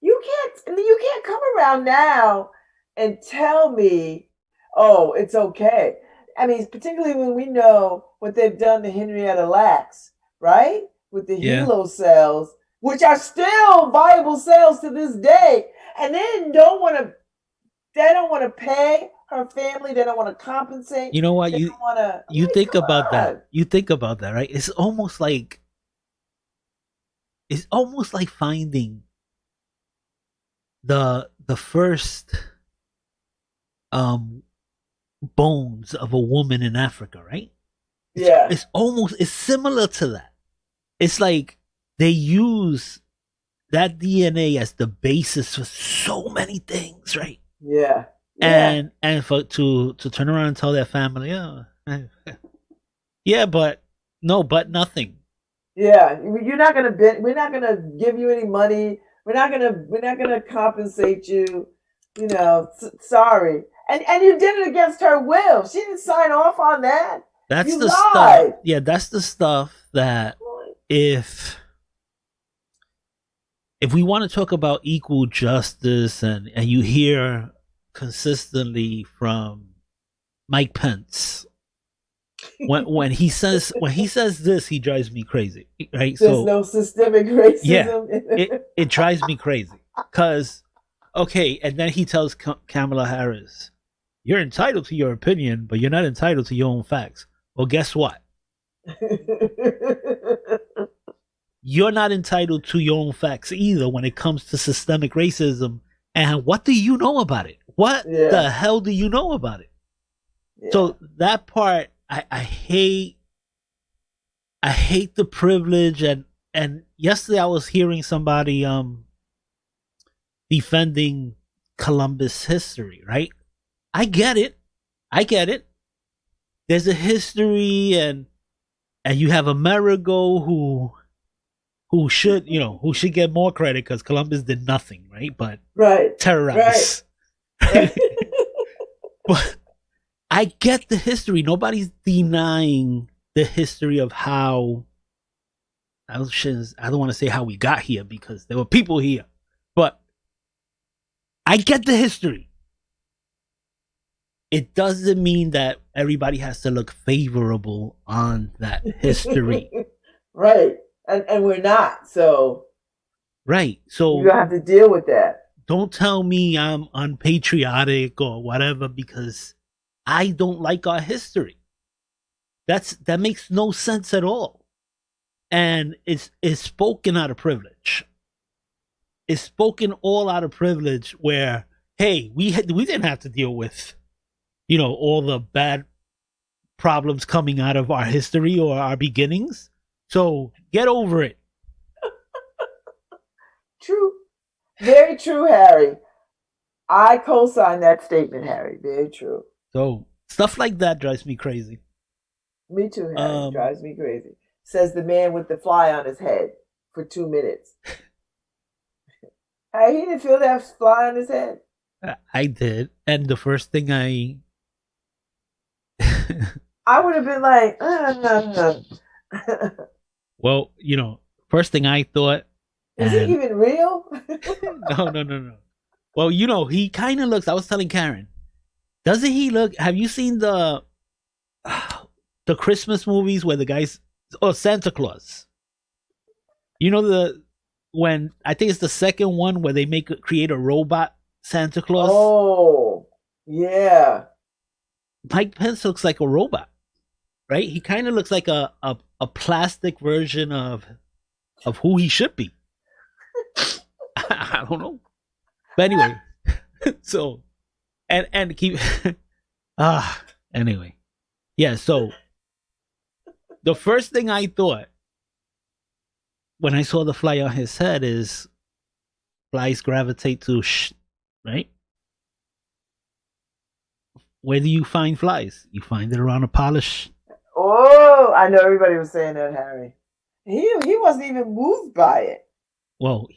you can't come around now and tell me, oh, it's okay. I mean, particularly when we know what they've done to Henrietta Lacks, right? With the Yeah. helo cells, which are still viable cells to this day, and they don't want to pay her family. They don't want to compensate. You know what? They don't want to. You Like, think come about on. that. You think about that, right? It's almost like finding the first um bones of a woman in Africa, right? Yeah, It's similar to that. It's like they use that DNA as the basis for so many things, right? yeah, yeah. And for to turn around and tell their family, oh, yeah, but no, but nothing. Yeah, you're not gonna we're not gonna give you any money. We're not gonna compensate you. Sorry. And you did it against her will. She didn't sign off on that. That's You the stuff. lied. Yeah, that's the stuff that if we want to talk about equal justice and you hear consistently from Mike Pence when he says this, he drives me crazy, right? There's So no systemic yeah, racism. it drives me crazy because okay, and then he tells Kamala Harris, "You're entitled to your opinion, but you're not entitled to your own facts." Well, guess what? You're not entitled to your own facts either when it comes to systemic racism. And what do you know about it? What Yeah, the hell do you know about it? yeah, So that part, I hate. I hate the privilege and yesterday I was hearing somebody defending Columbus history, right? I get it. I get it. There's a history and you have Amerigo who who should get more credit because Columbus did nothing, right? But Right, right, terrorize. right. But I get the history. Nobody's denying the history of how I don't want to say how we got here because there were people here, but I get the history. It doesn't mean that everybody has to look favorable on that history. Right. And we're not. So Right. you So have to deal with that. don't tell me I'm unpatriotic or whatever because I don't like our history. That makes no sense at all. And it's spoken out of privilege. It's spoken all out of privilege where hey, we didn't have to deal with all the bad problems coming out of our history or our beginnings. So get over it. True. Very true, Harry. I co-sign that statement, Harry. Very true. So stuff like that drives me crazy. Me too, Harry. Um, Drives me crazy. Says the man with the fly on his head for 2 minutes. Hey, he didn't feel that fly on his head. I did, and the first thing I I would have been like, well, first thing I thought, is he and even real? no, no, no, no. Well, he kind of looks. I was telling Karen, doesn't he look? Have you seen the Christmas movies where the guys, oh, Santa Claus? You know when I think it's the second one where they create a robot Santa Claus. Oh, yeah. Mike Pence looks like a robot, right? He kind of looks like a plastic version of who he should be. I don't know, but anyway, so and keep anyway, yeah. So the first thing I thought when I saw the fly on his head is flies gravitate to right? Where do you find flies? You find it around a polish. Oh, I know everybody was saying that, Harry. He wasn't even moved by it. Well,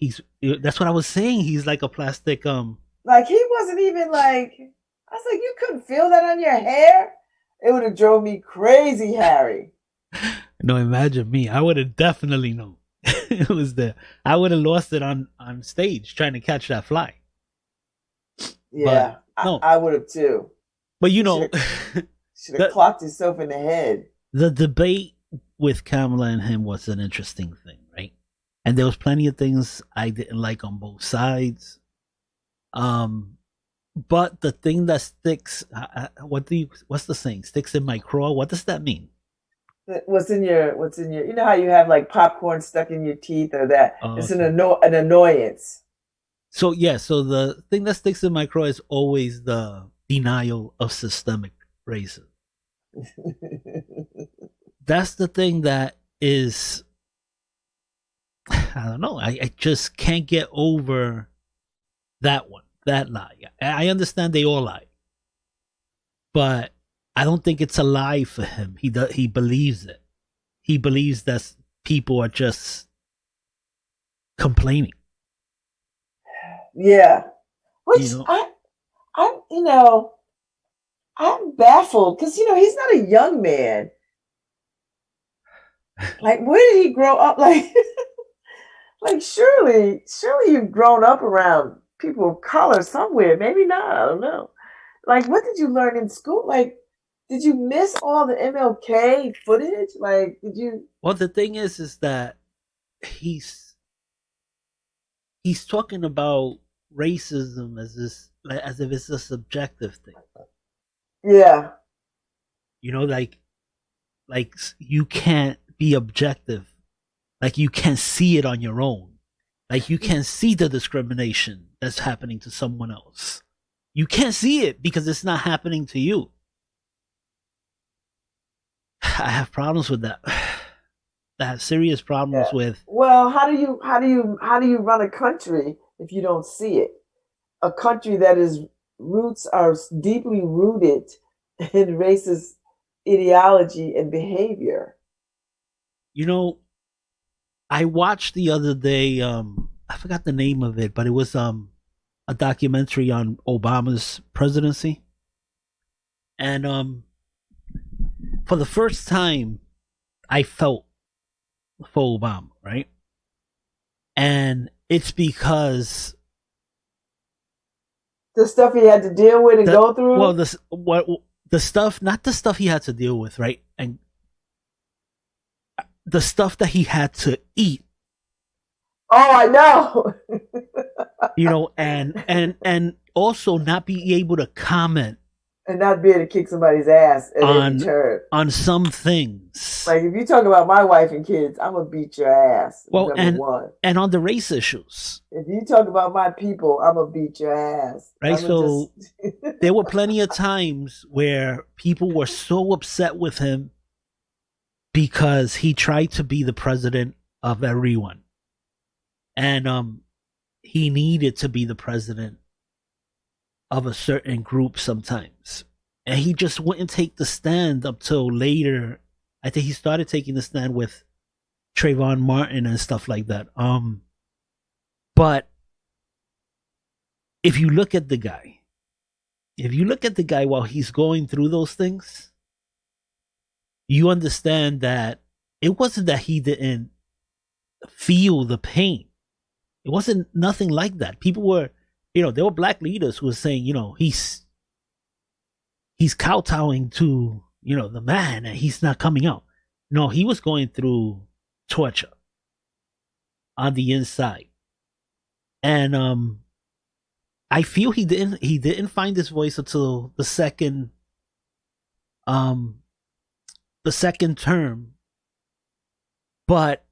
that's what I was saying. He's like a plastic. Like he wasn't even like. I was like, you couldn't feel that on your hair. It would have drove me crazy, Harry. No, imagine me. I would have definitely known it was there. I would have lost it on stage trying to catch that fly. Yeah, But no, I would have too. but Should have clocked yourself in the head. The debate with Kamala and him was an interesting thing, right? And there was plenty of things I didn't like on both sides. But the thing that sticks, what's the saying? Sticks in my craw. What does that mean? What's in your? You know how you have like popcorn stuck in your teeth or that? It's Okay. an annoyance. So yeah, so the thing that sticks in my craw is always the denial of systemic racism. That's the thing that is, I don't know. I just can't get over that one, that lie. I understand they all lie, but I don't think it's a lie for him. He believes it. He believes that people are just complaining. Yeah, which You know, I'm I'm baffled because he's not a young man. Like, where did he grow up? Like surely you've grown up around people of color somewhere. Maybe not. I don't know. Like, what did you learn in school? Like, did you miss all the MLK footage? Like, did you? well, the thing is that he's he's talking about racism as if it's a subjective thing. Yeah, Like you can't be objective. Like you can't see it on your own. Like you can't see the discrimination that's happening to someone else. You can't see it because it's not happening to you. I have problems with that. I have serious problems yeah. with. Well, how do you run a country if you don't see it? A country that is roots are deeply rooted in racist ideology and behavior. You know, I watched the other day. I forgot the name of it, but it was a documentary on Obama's presidency, and for the first time, I felt for Obama, right? And it's because The stuff he had to deal with and the go well, through. this what the stuff, not the stuff he had to deal with, right? And the stuff that he had to eat, Oh, I know. and also not be able to comment And not be able to kick somebody's ass at every on turn. some things. Like if you talk about my wife and kids, I'm gonna beat your ass. Well, Number one. and on the race issues, If you talk about my people, I'm gonna beat your ass. right? I'm gonna just. So there were plenty of times where people were so upset with him because he tried to be the president of everyone, and he needed to be the president of a certain group sometimes, and he just wouldn't take the stand up till later. I think he started taking the stand with Trayvon Martin and stuff like that. But if you look at the guy, while he's going through those things, you understand that it wasn't that he didn't feel the pain. It wasn't nothing like that. People were, there were black leaders who were saying, he's kowtowing to, the man, and he's not coming out. No, he was going through torture on the inside. And I feel he didn't find his voice until the second term. But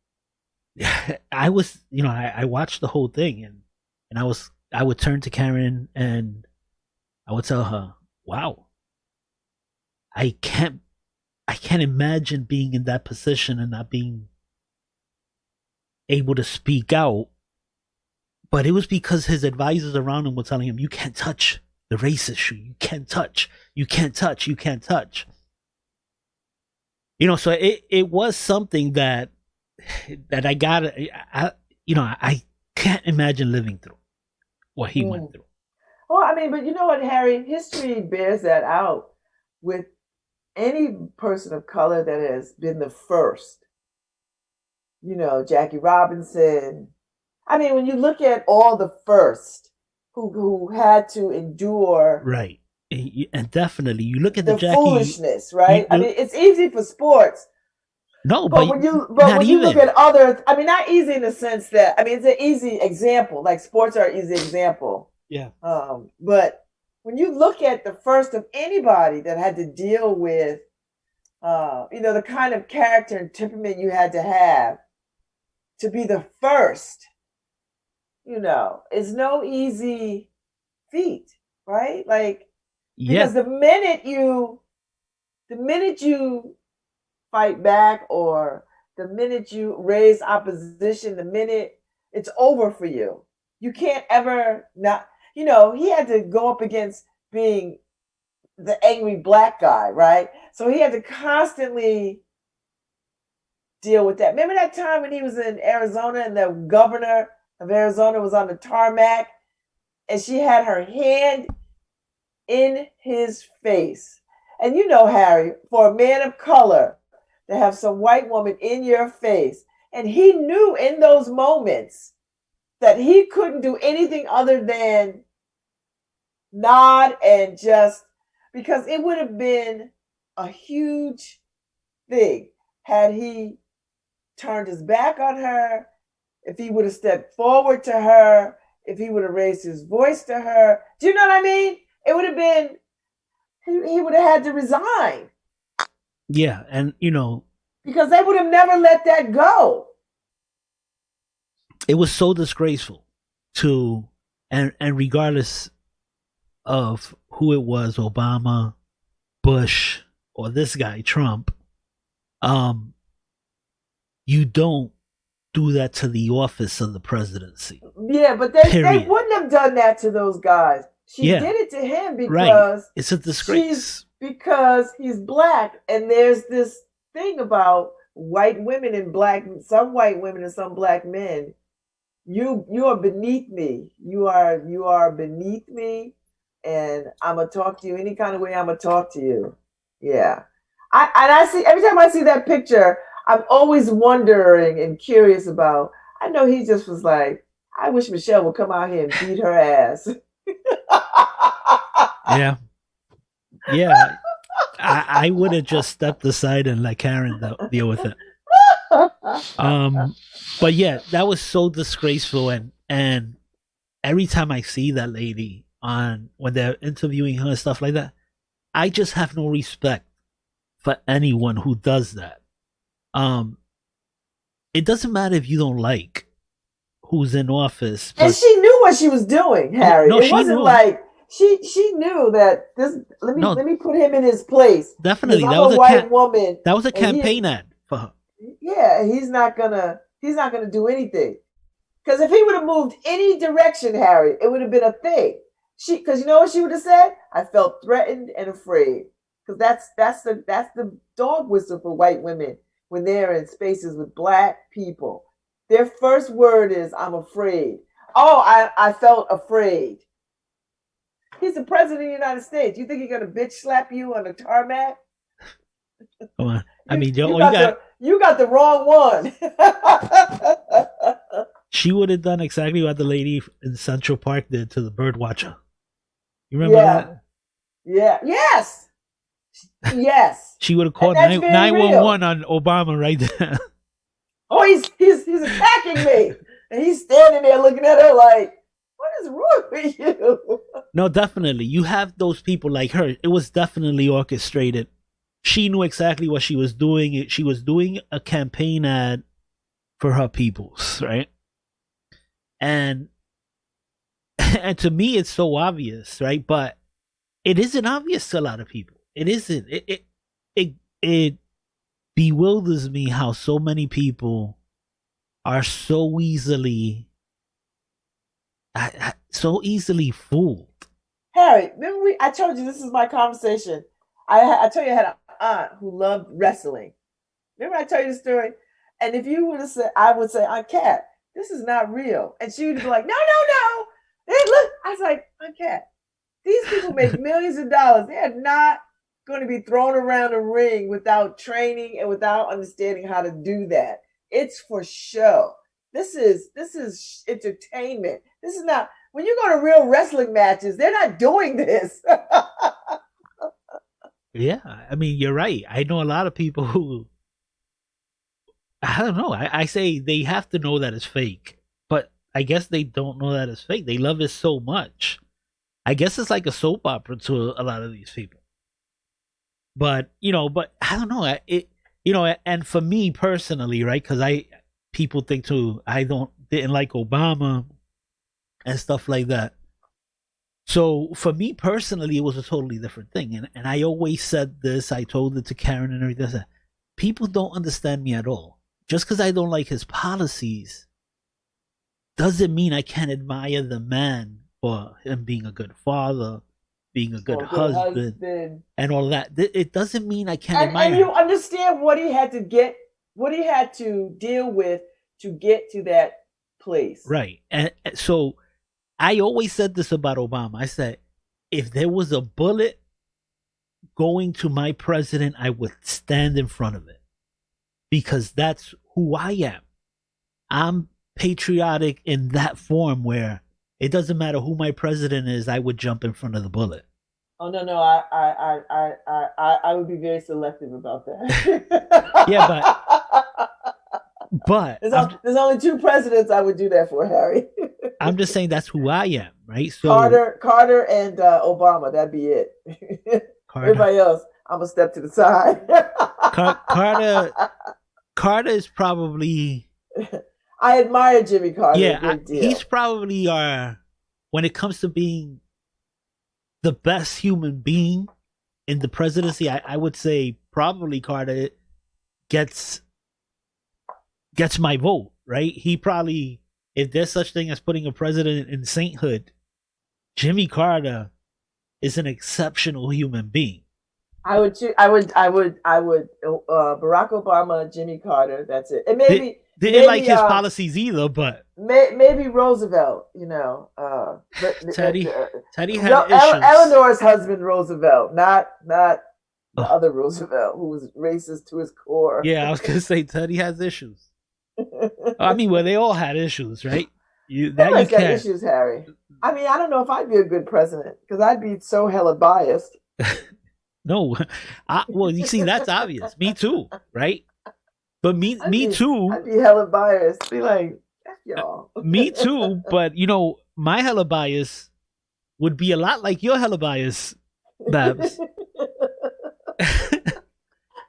I was, I watched the whole thing, and I would turn to Karen and I would tell her, "Wow, I can't imagine being in that position and not being able to speak out." But it was because his advisors around him were telling him, "You can't touch the race issue. You can't touch. You can't touch. You can't touch." So it was something that I can't imagine living through what he went through. Well, I mean, but you know what, Harry? History bears that out with any person of color that has been the first. Jackie Robinson. I mean, when you look at all the first who had to endure, right, and definitely you look at the Jackie foolishness, right? I mean, it's easy for sports. No, but when you look at others, I mean, not easy in the sense that, I mean, it's an easy example. Like sports are an easy example. Yeah. But when you look at the first of anybody that had to deal with, the kind of character and temperament you had to have to be the first, it's no easy feat, right? Like, because the minute you fight back, or the minute you raise opposition, the minute it's over for you. You can't ever not, he had to go up against being the angry black guy, right? So he had to constantly deal with that. Remember that time when he was in Arizona and the governor of Arizona was on the tarmac and she had her hand in his face? And Harry, for a man of color, to have some white woman in your face. And he knew in those moments that he couldn't do anything other than nod and just, because it would have been a huge thing had he turned his back on her, if he would have stepped forward to her, if he would have raised his voice to her. Do you know what I mean? It would have been, he would have had to resign. Yeah, and because they would have never let that go. It was so disgraceful and regardless of who it was, Obama, Bush, or this guy, Trump, you don't do that to the office of the presidency. Yeah, but they wouldn't have done that to those guys. She did it to him because it's a disgrace. Because he's black, and there's this thing about white women and some white women and some black men, you are beneath me. You are beneath me, and I'm gonna talk to you any kind of way. I'm gonna talk to you. Yeah, I see every time I see that picture, I'm always wondering and curious about. I know he just was like, I wish Michelle would come out here and beat her ass. Yeah, yeah. I would have just stepped aside and let Karen deal with it. Um, but yeah, that was so disgraceful, and every time I see that lady on when they're interviewing her and stuff like that, I just have no respect for anyone who does that. Um, it doesn't matter if you don't like who's in office, And but she knew what she was doing, yeah, Harry. no, It she wasn't knew. like she knew that this. No, Let me put him in his place because definitely I'm a white woman, that was a and he is. campaign ad for her. Yeah, he's not gonna do anything. Because if he would have moved any direction, Harry, it would have been a thing. Because you know what she would have said? I felt threatened and afraid. Because that's the dog whistle for white women when they're in spaces with black people. Their first word is, "I'm afraid." Oh, I felt afraid. He's the president of the United States. You think he's gonna bitch slap you on the tarmac? Come on, I You mean, you you got got. the wrong one. She would have done exactly what the lady in Central Park did to the bird watcher. You remember Yeah, that? yeah, yes, yes, She would have and called that's very real. 911 on Obama right there. Oh, he's attacking me, and he's standing there looking at her like, "What is wrong with you?" No, definitely. You have those people like her. It was definitely orchestrated. She knew exactly what she was doing. She was doing a campaign ad for her peoples, right? And and to me, it's so obvious, right? But it isn't obvious to a lot of people. It isn't. It bewilders me how so many people are so easily fooled. Harry, remember I told you this is my conversation. I told you I had an aunt who loved wrestling. Remember I told you the story? And if you would have said, I would say, Aunt Cat, this is not real. And she would be like, no, no, no. Hey, look. I was like, Aunt Cat, these people make millions of dollars. They are not going to be thrown around a ring without training and without understanding how to do that. It's for show. This is entertainment. This is not when you go to real wrestling matches, they're not doing this. Yeah, I mean, you're right. I know a lot of people who, I don't know. I say they have to know that it's fake, but I guess they don't know that it's fake. They love it so much. I guess it's like a soap opera to a lot of these people. But but I don't know. And for me personally, right? Because people think too, I didn't like Obama and stuff like that. So for me personally, it was a totally different thing. And I always said this, I told it to Karen and everything. I said, people don't understand me at all. Just because I don't like his policies doesn't mean I can't admire the man for him being a good father, being a good Or a good husband, husband. and all that. It doesn't mean I can't And admire you him. understand what he had to deal with to get to that place. Right. And so I always said this about Obama. I said, if there was a bullet going to my president, I would stand in front of it because that's who I am. I'm patriotic in that form where it doesn't matter who my president is, I would jump in front of the bullet. Oh no, no, I would be very selective about Yeah, that. but There's only two presidents I would do that for, Harry. I'm just saying that's who I am, right? So Carter, and Obama. That'd be it. Carter, Everybody else, I'm gonna step to the side. Carter, Carter is probably I admire Jimmy Carter a yeah, great he's deal. probably when it comes to being the best human being in the presidency, I would say probably Carter gets gets my vote, right? He probably, if there's such thing as putting a president in sainthood, Jimmy Carter is an exceptional human being. I would choose. I would. Barack Obama, Jimmy Carter. That's it. And Didn't like his policies either, but maybe Roosevelt. But Teddy Teddy had issues. Eleanor's husband Roosevelt, not the Oh, other Roosevelt who was racist to his core. yeah, I was gonna say Teddy has issues. I mean, well, they all had issues, right? You Everybody's got can't. issues, Harry. I mean, I don't know if I'd be a good president because I'd be so hella biased. No, well, you see, that's obvious. Me too, right? But me too. I'd be hella biased. Be like, F uh, y'all. Me too. But my hella bias would be a lot like your hella bias, Babs,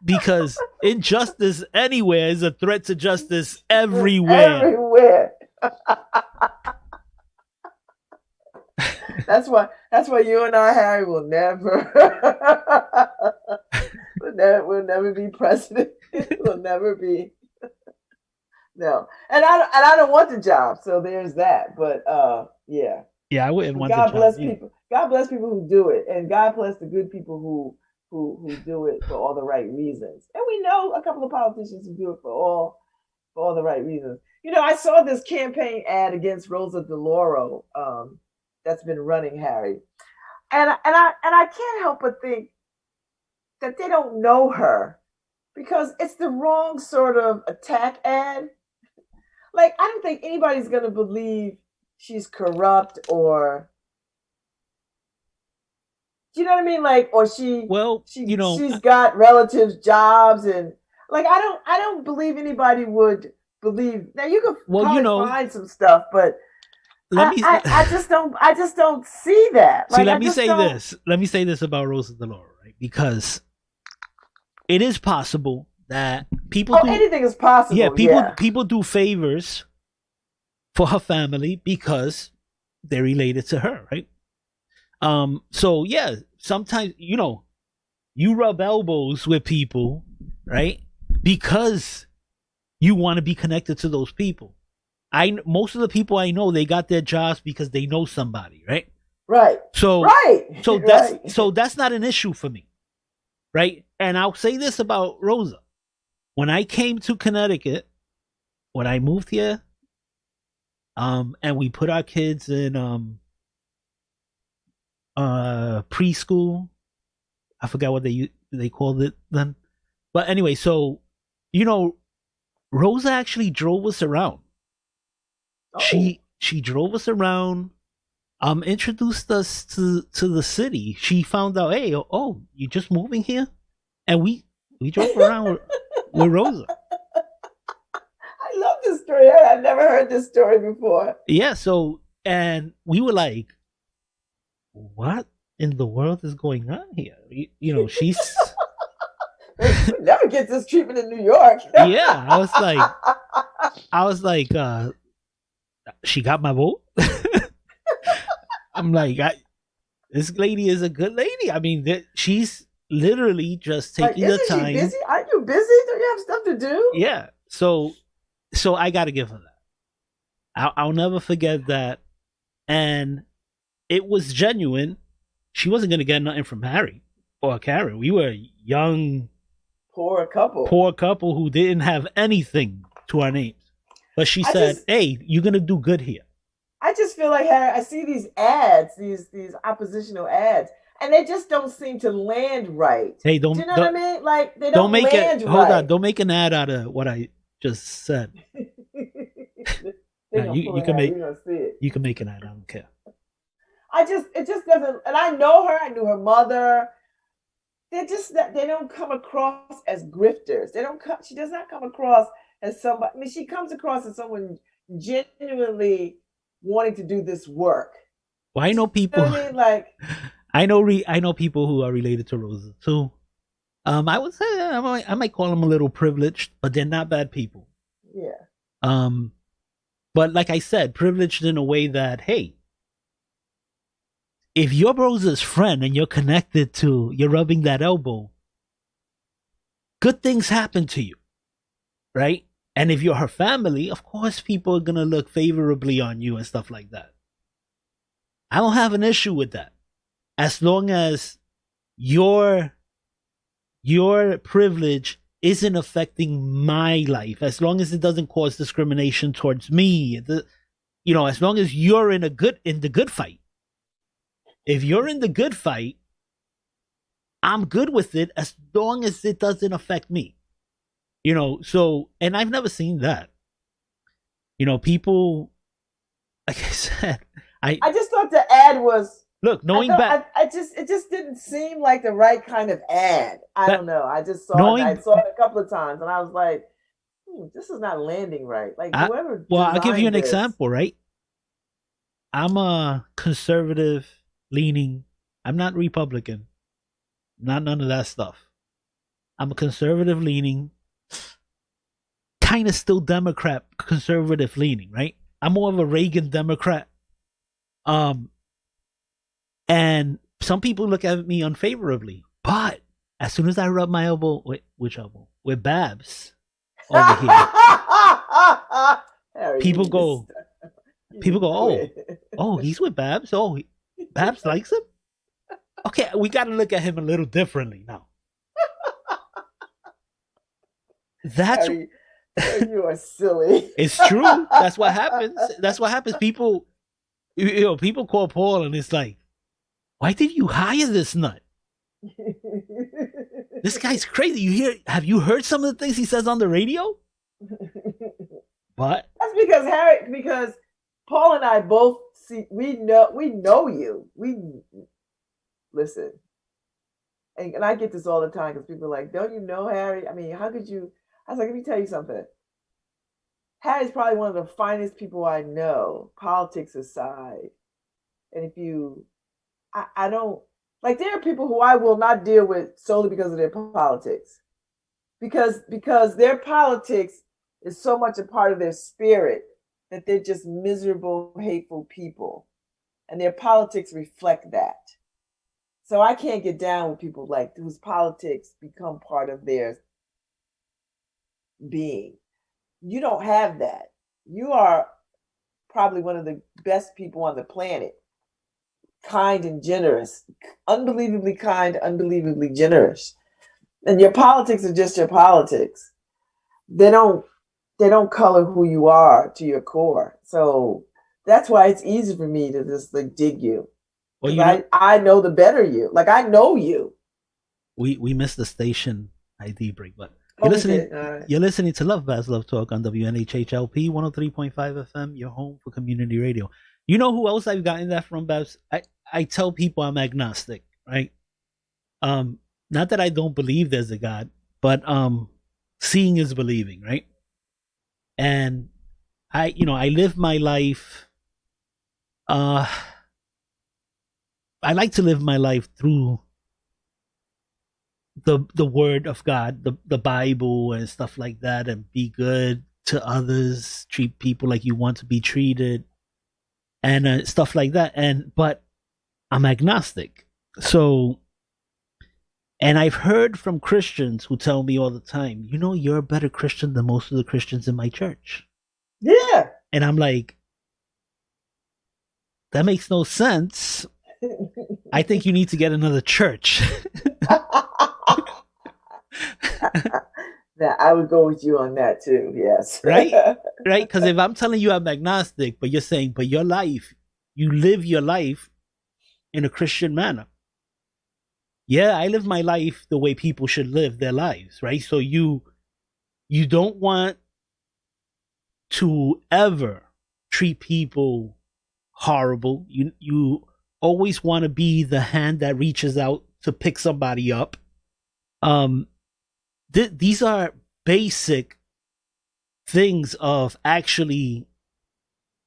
because injustice anywhere is a threat to justice everywhere. Everywhere. That's why you and I, Harry, will never we'll never be president. We'll never be. No. And I don't want the job, so there's that. But yeah. Yeah, I wouldn't want God the job bless either. people. God bless people who do it. And God bless the good people who do it for all the right reasons. And we know a couple of politicians who do it for all the right reasons. I saw this campaign ad against Rosa DeLauro that's been running, Harry, and I can't help but think that they don't know her because it's the wrong sort of attack ad. Like, I don't think anybody's gonna believe she's corrupt or, do you know what I mean? Like, or Well, she's got relatives, jobs, and like I don't believe anybody would believe. Now you could well, probably find some stuff, but let me I just don't see that. see. Like, Let me say this. Let me say this about Rosa DeLauro, right? Because it is possible that people do anything is possible. Yeah, people do favors for her family because they're related to her, right? So yeah, sometimes you rub elbows with people, right? Because you want to be connected to those people. Most of the people I know, they got their jobs because they know somebody, right? Right. So Right. that's not an issue for me, right? And I'll say this about Rosa. When I came to Connecticut, when I moved here, and we put our kids in preschool. I forgot what they called it then. But anyway, so Rosa actually drove us around. Oh. She drove us around, introduced us to the city. She found out, hey, oh, you just moving here? And we drove around with Rosa. I love this story. I've never heard this story before. Yeah, so, and we were like, what in the world is going on here? She's never gets this treatment in New York. Yeah, I was like, she got my vote. I'm like, this lady is a good lady. I mean, she's literally just taking the time. She busy? Are you busy? Don't you have stuff to do? Yeah. So I got to give her that. I'll never forget that. And it was genuine. She wasn't going to get nothing from Harry or Karen. We were young, poor couple who didn't have anything to our names. But she said, hey, you're going to do good here. I just feel like, Harry, I see these ads, these oppositional ads, and they just don't seem to land right. Hey, do you know what I mean? Like, they don't make land it. right. Hold on, don't make an ad out of what I just said. No, you can make. You can make an ad. I don't care. It just doesn't. And I know her. I knew her mother. They don't come across as grifters. She does not come across as somebody. I mean, she comes across as someone genuinely wanting to do this work. Well, I know people. You know what I mean? Like, I know people who are related to Rosa too. I would say I might call them a little privileged, but they're not bad people. Yeah. But like I said, privileged in a way that, hey, if you're Rosa's friend and you're rubbing that elbow, good things happen to you, right? And if you're her family, of course, people are gonna look favorably on you and stuff like that. I don't have an issue with that, as long as you're your privilege isn't affecting my life, as long as it doesn't cause discrimination towards me. As long as you're in the good fight. If you're in the good fight, I'm good with it as long as it doesn't affect me. So, and I've never seen that. People, like I said, I just thought the ad was. Look, knowing back, it just didn't seem like the right kind of ad. I don't know. I just saw it. I saw it a couple of times, and I was like, this is not landing right. Like whoever. Well, I'll give you an this, example, right? I'm a conservative leaning. I'm not Republican. Not none of that stuff. I'm a conservative leaning, kind of still Democrat, conservative leaning, right? I'm more of a Reagan Democrat. And some people look at me unfavorably, but as soon as I rub my elbow, which elbow? With Babz over here, people go, oh, he's with Babz. Oh, Babz likes him. Okay, we got to look at him a little differently now. That's Harry, you are silly. It's true. That's what happens. That's what happens. People call Paul, and it's like, why did you hire this nut? This guy's crazy. Have you heard some of the things he says on the radio? But that's because Paul and I both we know you. Listen. And I get this all the time because people are like, don't you know Harry? I mean, how could you? I was like, let me tell you something. Harry's probably one of the finest people I know, politics aside. And if you, I don't, like, there are people who I will not deal with solely because of their politics. Because their politics is so much a part of their spirit that they're just miserable, hateful people. And their politics reflect that. So I can't get down with people like whose politics become part of their being. You don't have that. You are probably one of the best people on the planet. Kind and generous. Unbelievably kind, unbelievably generous. And your politics are just your politics. They don't color who you are to your core. So that's why it's easy for me to just like dig you. Well, I know the better you. Like I know you. We missed the station ID break, but you're listening to LoveBabz LoveTalk on WNHHLP 103.5 FM, your home for community radio. You know who else I've gotten that from, Babz? I tell people I'm agnostic, right? Not that I don't believe there's a God, but seeing is believing, right? And I live my life. I like to live my life through the word of God, the Bible and stuff like that, and be good to others, treat people like you want to be treated, and stuff like that. But I'm agnostic. So, and I've heard from Christians who tell me all the time, you're a better Christian than most of the Christians in my church. Yeah. And I'm like, that makes no sense. I think you need to get another church. Now, I would go with you on that too. Yes. Right? Because if I'm telling you I'm agnostic, but you're saying, but your life, you live your life in a Christian manner. Yeah, I live my life the way people should live their lives, right? So you don't want to ever treat people horrible. You always want to be the hand that reaches out to pick somebody up. These are basic things of actually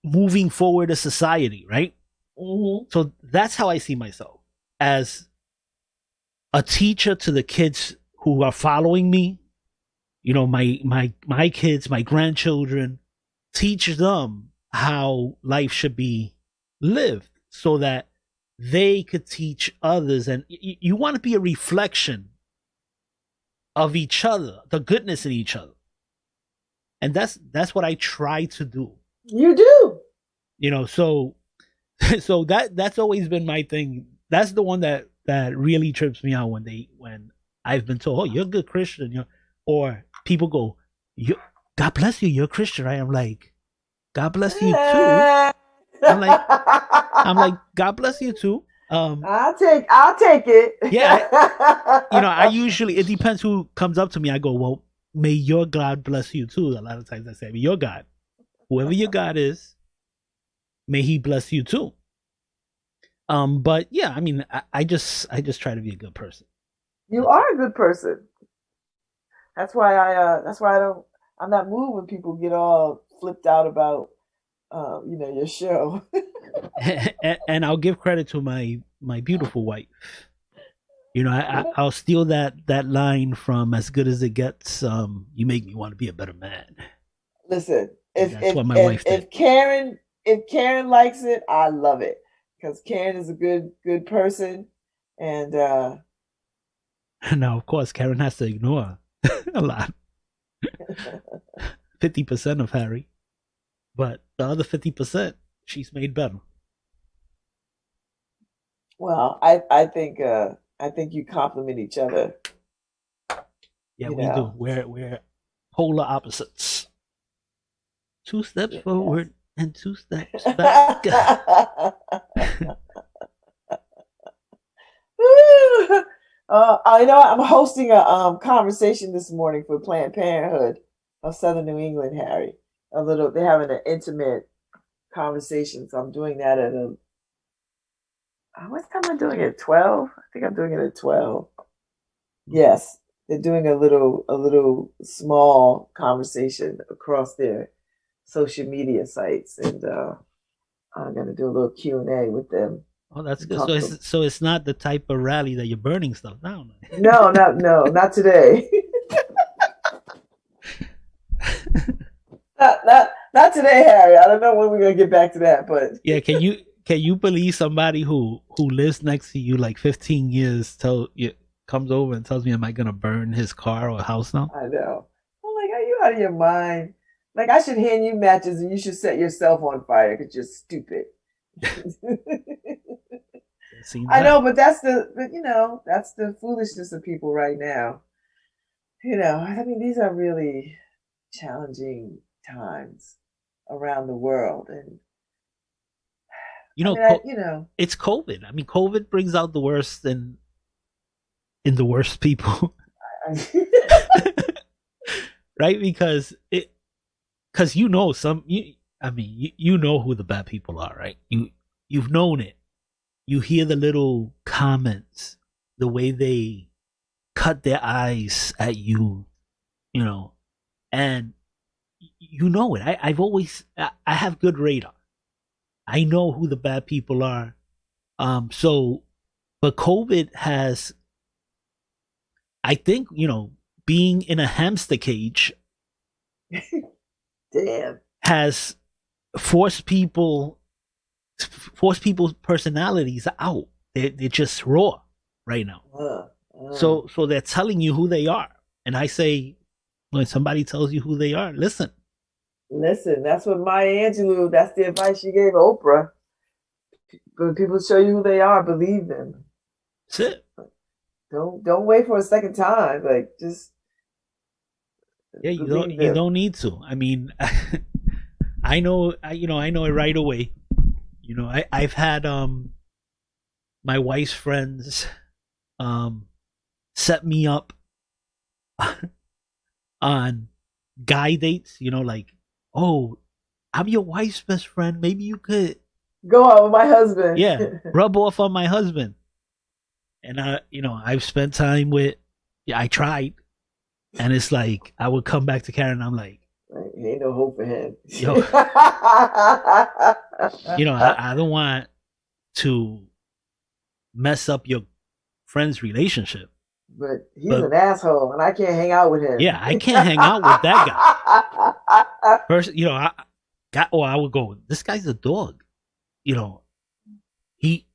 moving forward a society, right? Mm-hmm. So that's how I see myself, as a teacher to the kids who are following me. My kids, my grandchildren, teach them how life should be lived so that they could teach others. And you want to be a reflection of each other, the goodness in each other. And that's what I try to do. You do. So that's always been my thing. That's the one that really trips me out when I've been told, oh, you're a good Christian. Or people go, you, God bless you, you're a Christian, right? I'm like, God bless you too. I'm like, God bless you too. I'll take it. Yeah, I usually, it depends who comes up to me. I go, well, may your God bless you too. A lot of times I say, your God, whoever your God is, may he bless you too. But yeah, I mean, I just try to be a good person. You That's it. are a good person. That's why I'm not moved when people get all flipped out about your show. And I'll give credit to my beautiful wife. I'll steal that line from As Good as It Gets. You make me want to be a better man. Listen, And if that's if what my if wife did. if Karen likes it, I love it because Karen is a good person, and Now, of course, Karen has to ignore a lot, 50% of Harry, but the other 50%, she's made better. well, I think you complement each other. Yeah, You we do. know, We're polar opposites. 2 steps yes. forward and 2 steps back. I'm hosting a conversation this morning for Planned Parenthood of Southern New England, Harry. They're having an intimate conversation, so I'm doing that at what time am I doing it? 12? I think I'm doing it at 12. Yes, they're doing a little small conversation across their social media sites, and I'm gonna do a little Q&A with them Oh, that's and good. talk to them. So it's not the type of rally that you're burning stuff down. No, not today. Not today, Harry. I don't know when we're gonna get back to that, but Yeah, can you believe somebody who lives next to you like 15 years comes over and tells me, am I gonna burn his car or house now? I know. I'm like, are you out of your mind? Like, I should hand you matches and you should set yourself on fire because you're stupid. It seems I that. know, but that's the foolishness of people right now. I mean, these are really challenging times around the world, and You I know, mean, it's COVID. I mean, COVID brings out the worst in the worst people, right? Because I mean, you know who the bad people are, right? You've known it. You hear the little comments, the way they cut their eyes at you, you know, and you know it. I have good radar. I know who the bad people are. So, but COVID has, I think, being in a hamster cage damn. has forced people's personalities out. They're just raw right now. So they're telling you who they are. And I say, when somebody tells you who they are, listen. Listen, that's what Maya Angelou, that's the advice she gave Oprah. When people show you who they are, believe them. That's it. Don't wait for a second time. Like, just Yeah, believe you them. don't need to. I mean, I know it right away. I've had my wife's friends um set me up on guy dates, like, oh, I'm your wife's best friend. Maybe you could, Go out with my husband. yeah, rub off on my husband. And I've spent time with, yeah, I tried. And it's like, I would come back to Karen and I'm like, Right, ain't no hope for him. yo, I don't want to mess up your friend's relationship. But he's But an asshole, and I can't hang out with him. yeah, I can't hang out with that guy. First, I would go, this guy's a dog.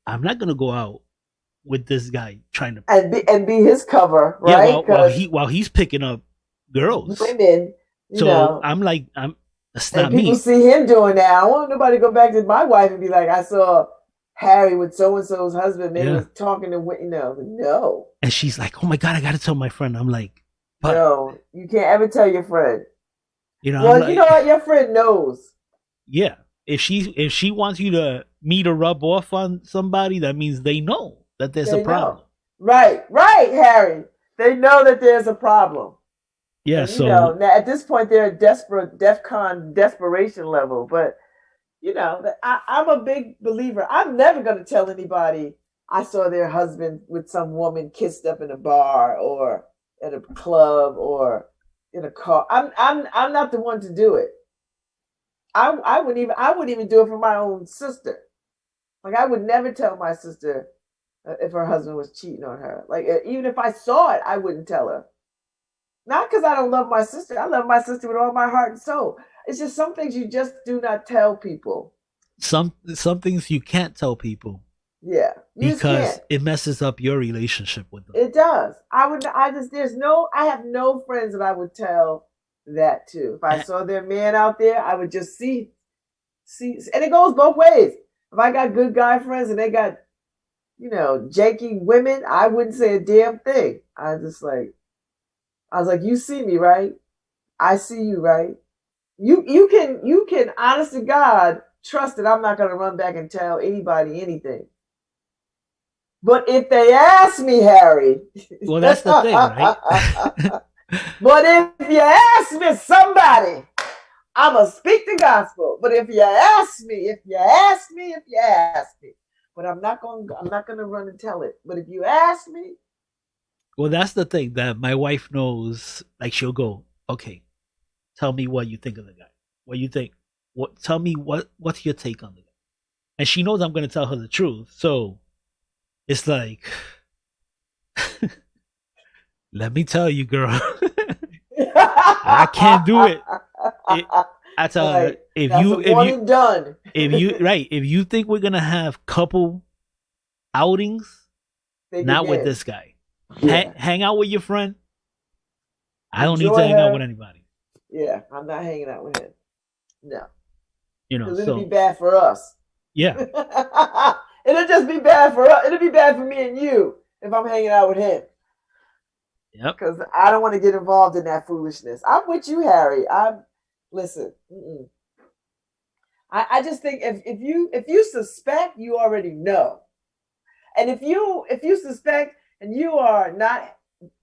I'm not gonna go out with this guy trying to, and be his cover, yeah, right? while he's picking up girls. Women, So I'm like, that's and not people me. see him doing that. I don't want nobody to go back to my wife and be like, I saw Harry with so and so's husband. They Yeah. was talking to no, And she's like, "Oh my god, I gotta tell my friend." I'm like, "But no, you can't ever tell your friend. I'm Well, you know like, what? Your friend knows. yeah. If she wants you to me to rub off on somebody, that means they know that there's a They know. problem." Right, right, Harry. They know that there's a problem. Yeah. And So now at this point they're desperate, DEFCON desperation level. But I'm a big believer. I'm never going to tell anybody I saw their husband with some woman kissed up in a bar or at a club or in a car. I'm not the one to do it. I wouldn't even do it for my own sister. Like I would never tell my sister if her husband was cheating on her. Like even if I saw it, I wouldn't tell her. Not because I don't love my sister. I love my sister with all my heart and soul. It's just some things you just do not tell people. some things you can't tell people Yeah, you just because can't. it messes up your relationship with them. It does. I would. I just. There's no. I have no friends that I would tell that to. If I And, saw their man out there, I would just see, and it goes both ways. If I got good guy friends and they got janky women, I wouldn't say a damn thing. I was like, you see me, right? I see you, right? You can honest to God trust that I'm not gonna run back and tell anybody anything. But if they ask me, Harry, well, that's the thing, right? but if you ask me, somebody, I'ma speak the gospel. But if you ask me, but I'm not gonna run and tell it. But if you ask me, Well, that's the thing that my wife knows. Like, she'll go, "Okay, tell me what you think of the guy. What you think? What? Tell me what's your take on the guy?" And she knows I'm going to tell her the truth. So it's like, let me tell you, girl, I can't do it. it. I tell her, like that's a one and done. if you think we're gonna have couple outings, Think not with again. this guy. Yeah. Hang out with your friend. I don't need to Enjoy hang out with her. anybody. Yeah, I'm not hanging out with him. No, because it'll be So bad for us. yeah. It'll just be bad for us. It'll be bad for me and you if I'm hanging out with him. Yep. Because I don't want to get involved in that foolishness. I'm with you, Harry. Listen. I just think if you suspect, you already know. And if you suspect and you are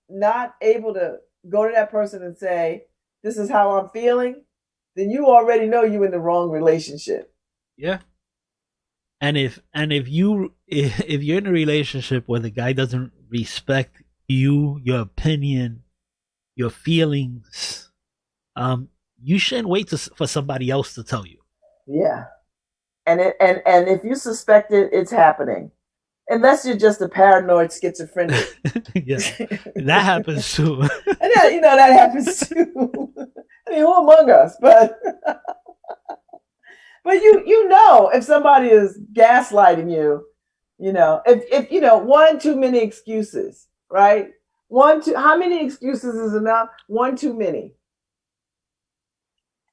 not able to go to that person and say, this is how I'm feeling, then you already know you're in the wrong relationship. Yeah. And if you're in a relationship where the guy doesn't respect you, your opinion, your feelings, you shouldn't wait for somebody else to tell you. Yeah. And if you suspect it, it's happening. Unless you're just a paranoid schizophrenic. Yeah, And that happens too. that happens too. I mean, who among us? But you know if somebody is gaslighting you, if one too many excuses, right? How many excuses is enough? One too many.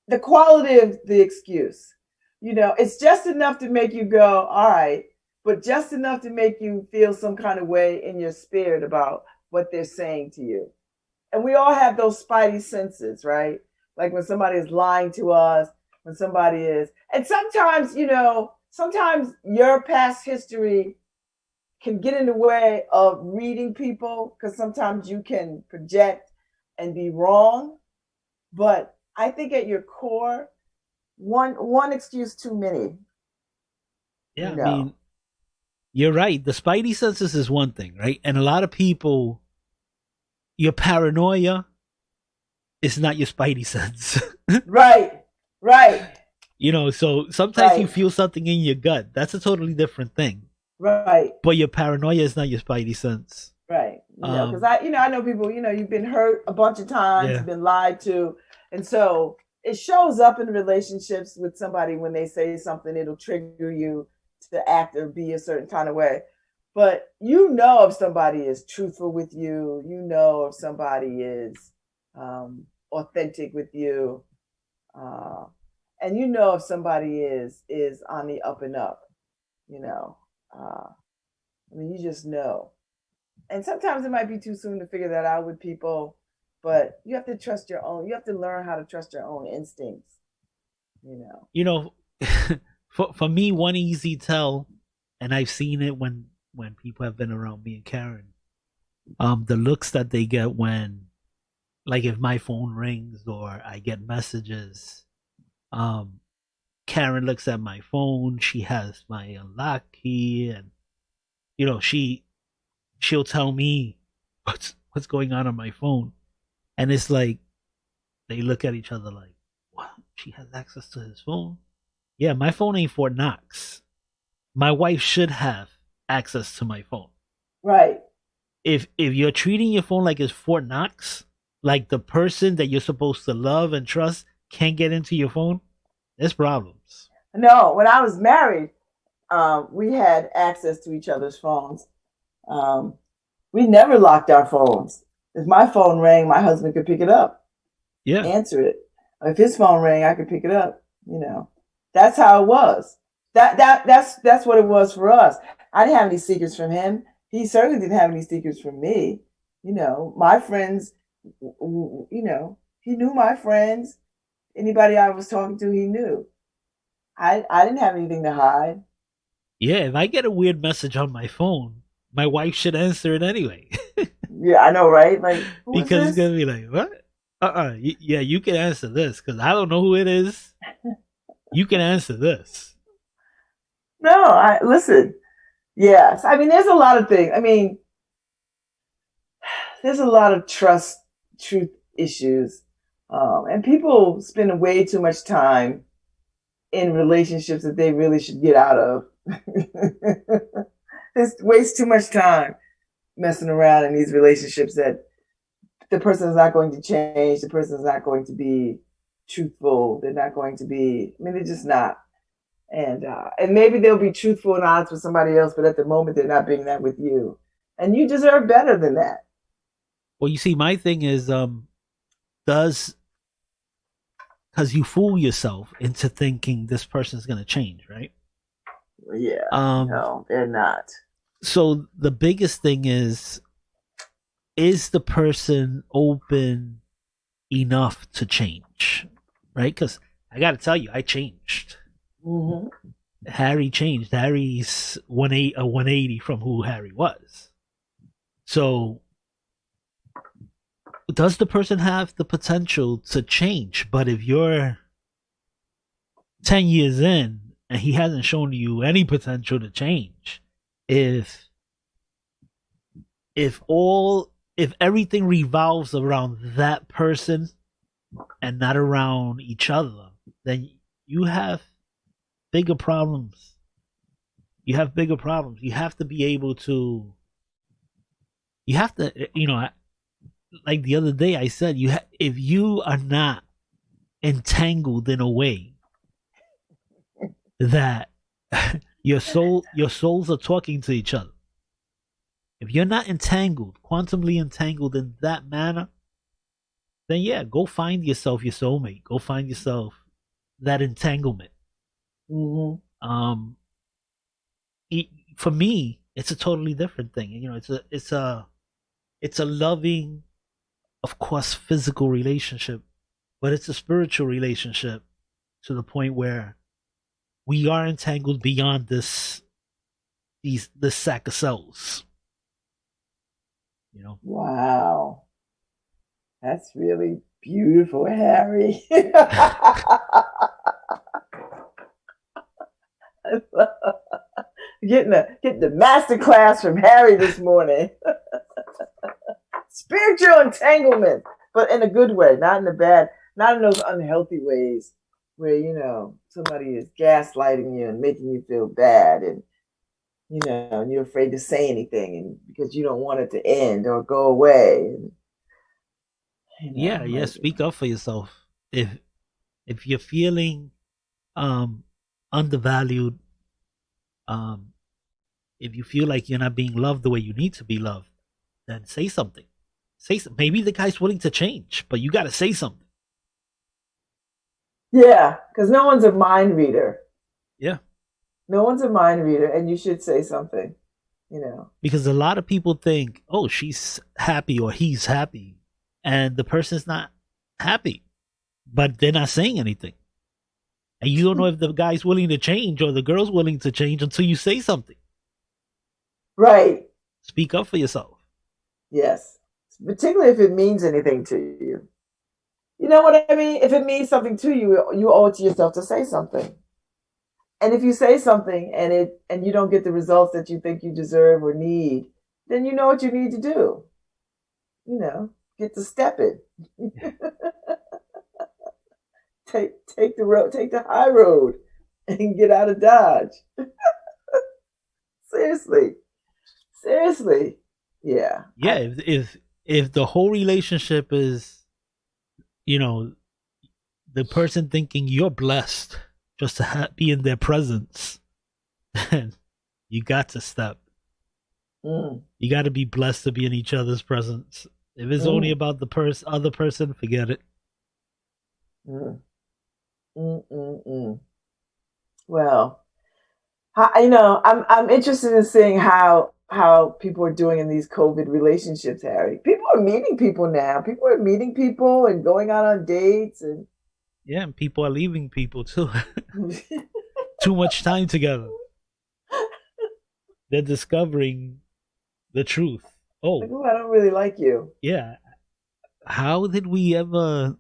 The quality of the excuse, it's just enough to make you go, all right, but just enough to make you feel some kind of way in your spirit about what they're saying to you. And we all have those spidey senses, right? Like when somebody is lying to us, when somebody is, and sometimes your past history can get in the way of reading people because sometimes you can project and be wrong. But I think at your core, one excuse too many, you Yeah, I know. mean, you're right. The spidey senses is one thing, right? And a lot of people, your paranoia is not your spidey sense. Right, right, So sometimes you right, feel something in your gut. That's a totally different thing. right. But your paranoia is not your spidey sense. Right. Because Um, I know people, you've been hurt a bunch of times, yeah, you've been lied to. And so it shows up in relationships with somebody when they say something, it'll trigger you to act or be a certain kind of way. But if somebody is truthful with you, if somebody is authentic with you, uh, and if somebody is on the up and up, you know. Uh, I mean, you just know. And sometimes it might be too soon to figure that out with people, but you have to trust your own. You have to learn how to trust your own instincts. You know. You know, for me, one easy tell, and I've seen it when people have been around me and Karen. The looks that they get when, like, if my phone rings or I get messages, um, Karen looks at my phone. She has my unlock key, and she'll tell me what's going on my phone, and it's like they look at each other like, "What? She has access to his phone?" Yeah, my phone ain't Fort Knox. My wife should have access to my phone. Right. If you're treating your phone like it's Fort Knox, like the person that you're supposed to love and trust can't get into your phone, there's problems. No, when I was married, we had access to each other's phones. Um, we never locked our phones. If my phone rang, my husband could pick it up, Yeah. answer it. If his phone rang, I could pick it up. You know, that's how it was. That's what it was for us. I didn't have any secrets from him. He certainly didn't have any secrets from me. You know, my friends. You know, he knew my friends. Anybody I was talking to, he knew. I didn't have anything to hide. Yeah, if I get a weird message on my phone, my wife should answer it anyway. Yeah, I know, right? Like, who is Because it's this? gonna be like, what? Yeah, you can answer this because I don't know who it is. You can answer this. No, I listen. Yes, I mean, there's a lot of things. I mean, there's a lot of truth issues, and people spend way too much time in relationships that they really should get out of. It's waste too much time messing around in these relationships that the person is not going to change. The person is not going to be truthful. They're not going to be. I mean, they're just not. And maybe they'll be truthful and honest with somebody else, but at the moment they're not being that with you, and you deserve better than that. Well, you see, my thing is, does because you fool yourself into thinking this person's gonna change, right? Yeah, Um, no, they're not. so the biggest thing is the person open enough to change, right? Because I got to tell you, I changed. Mm-hmm. Harry changed. Harry's 180 from who Harry was. So, does the person have the potential to change? But if you're 10 years in and he hasn't shown you any potential to change, if if all if everything revolves around that person and not around each other, then you have bigger problems. You have bigger problems. You have to be able to. You have to, like the other day I said, if you are not entangled in a way that your souls are talking to each other. If you're not entangled, quantumly entangled in that manner, then yeah, go find yourself your soulmate. Go find yourself that entanglement. Mm-hmm. Um, for me, it's a totally different thing. It's a loving, of course, physical relationship, but it's a spiritual relationship to the point where we are entangled beyond this sack of cells. Wow, that's really beautiful, Harry. getting the master class from Harry this morning. Spiritual entanglement, but in a good way, not in the bad, not in those unhealthy ways where somebody is gaslighting you and making you feel bad, and and you're afraid to say anything, and because you don't want it to end or go away. And, Yeah. Speak up for yourself. If you're feeling um undervalued, um if you feel like you're not being loved the way you need to be loved, then say something. Maybe the guy's willing to change, but you got to say something. Yeah, because no one's a mind reader. Yeah. No one's a mind reader, and you should say something, you know. Because a lot of people think, oh, she's happy or he's happy, and the person's not happy, but they're not saying anything. And you don't know if the guy's willing to change or the girl's willing to change until you say something. Right. Speak up for yourself. Yes. Particularly if it means anything to you. You know what I mean? If it means something to you, you owe it to yourself to say something. And if you say something and you don't get the results that you think you deserve or need, then you know what you need to do. You know, get to stepping. Take the road, take the high road, and get out of Dodge. Seriously, seriously, yeah. Yeah, if the whole relationship is, you know, the person thinking you're blessed just to be in their presence, then you got to step. Mm, You got to be blessed to be in each other's presence. If it's only mm, about the other person, forget it. mm, mm. Well, you know, I'm interested in seeing how people are doing in these COVID relationships, Harry. People are meeting people now. People are meeting people and going out on dates and Yeah, and people are leaving people too. Too much time together. They're discovering the truth. like, Oh, oh, I don't really like you. yeah. How did we ever